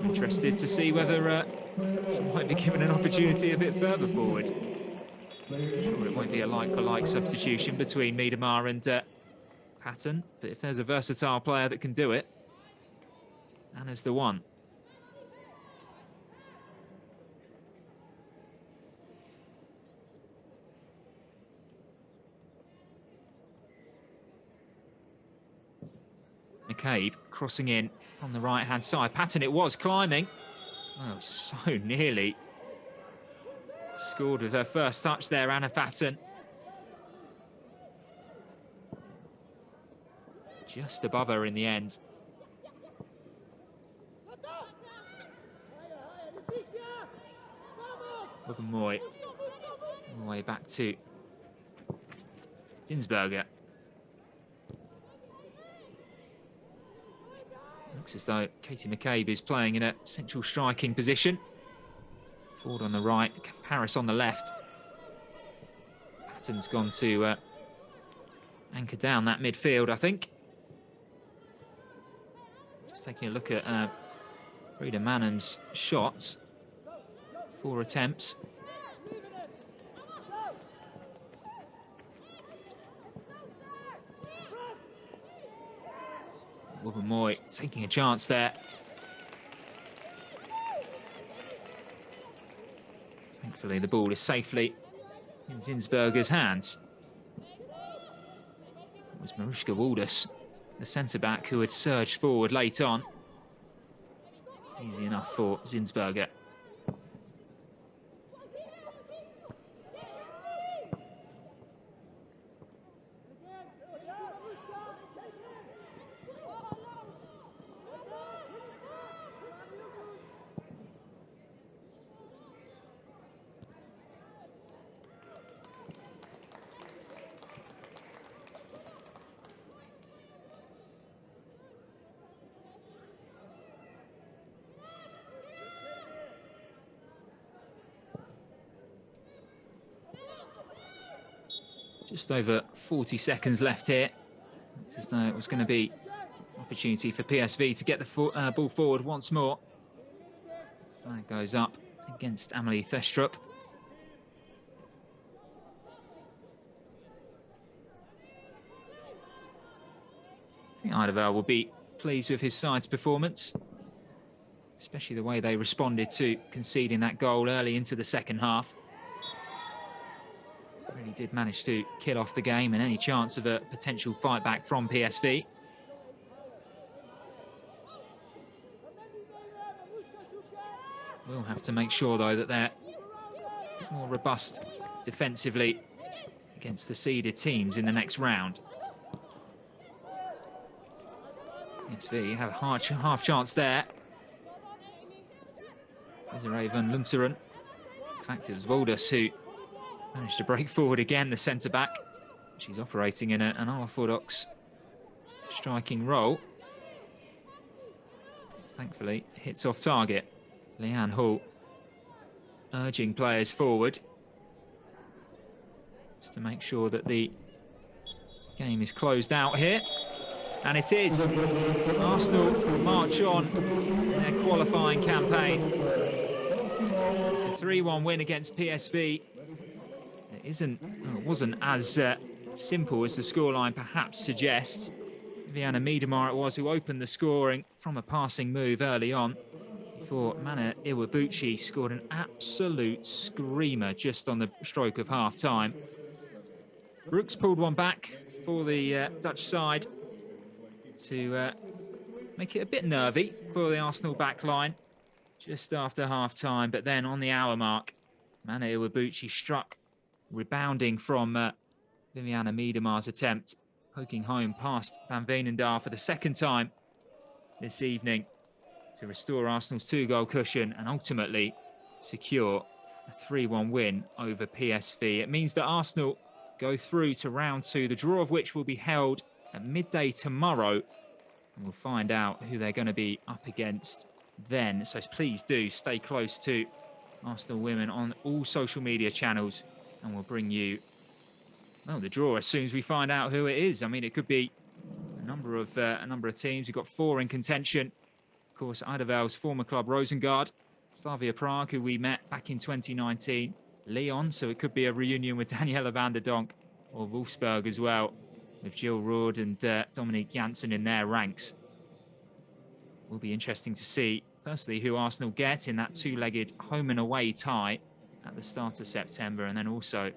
Interested to see whether she might be given an opportunity a bit further forward. Sure, it won't be a like-for-like substitution between Miedemar and Patton, but if there's a versatile player that can do it, Anna's the one. McCabe crossing in on the right-hand side. Patton it was, climbing. Oh, so nearly scored with her first touch there, Anna Patton. Just above her in the end. Wubben-Moy all the way back to Zinsberger. Looks as though Katie McCabe is playing in a central striking position. Ford on the right, Paris on the left. Patton's gone to anchor down that midfield, I think. Just taking a look at Frida Manham's shots. 4 attempts. Wubben-Moy taking a chance there. Thankfully, the ball is safely in Zinsberger's hands. was Mariuszka Waldus, the centre-back who had surged forward late on. Easy enough for Zinsberger. Just over 40 seconds left here. It's as though it was going to be an opportunity for PSV to get the ball forward once more. Flag goes up against Amelie Thestrup. I think Eidevall will be pleased with his side's performance, especially the way they responded to conceding that goal early into the second half. Really did manage to kill off the game and any chance of a potential fight back from PSV. We'll have to make sure, though, that they're more robust defensively against the seeded teams in the next round. PSV have a half chance there. There's a Raven Lunteren. In fact, it was Waldus who managed to break forward again, the centre-back. She's operating in an unorthodox striking role. Thankfully, hits off target. Leanne Hall urging players forward just to make sure that the game is closed out here. And it is. Arsenal march on in their qualifying campaign. It's a 3-1 win against PSV. It wasn't as simple as the scoreline perhaps suggests. Viviana Miedemar it was who opened the scoring from a passing move early on, before Mana Iwabuchi scored an absolute screamer just on the stroke of half-time. Brooks pulled one back for the Dutch side to make it a bit nervy for the Arsenal back line just after half-time, but then on the hour mark, Mana Iwabuchi struck, rebounding from Viviana Miedemar's attempt, poking home past Van Veenendaal for the second time this evening to restore Arsenal's 2-goal cushion and ultimately secure a 3-1 win over PSV. It means that Arsenal go through to round 2, the draw of which will be held at midday tomorrow, and we'll find out who they're going to be up against then. So please do stay close to Arsenal Women on all social media channels, and we'll bring you the draw as soon as we find out who it is. I mean, it could be a number of teams. We've got 4 in contention. Of course, Eidevall's former club Rosengard, Slavia Prague, who we met back in 2019, Lyon, so it could be a reunion with Daniela van der Donk, or Wolfsburg as well, with Jill Roord and Dominique Janssen in their ranks. Will be interesting to see, firstly, who Arsenal get in that 2-legged home and away tie at the start of September, and then also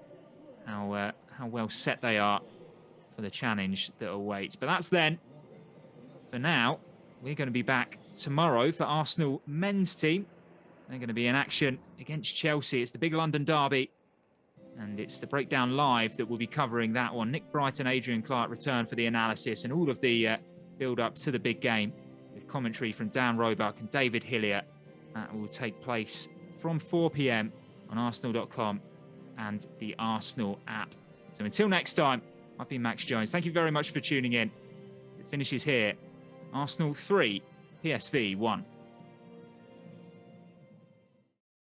how well set they are for the challenge that awaits. But that's then. For now, we're going to be back tomorrow for Arsenal men's team. They're going to be in action against Chelsea. It's the big London derby, and it's the Breakdown Live that will be covering that one. Nick Bright and Adrian Clark return for the analysis and all of the build-up to the big game, with commentary from Dan Roebuck and David Hillier. That will take place from 4 p.m. on Arsenal.com and the Arsenal app. So until next time, I've been Max Jones. Thank you very much for tuning in. It finishes here. Arsenal 3, PSV 1.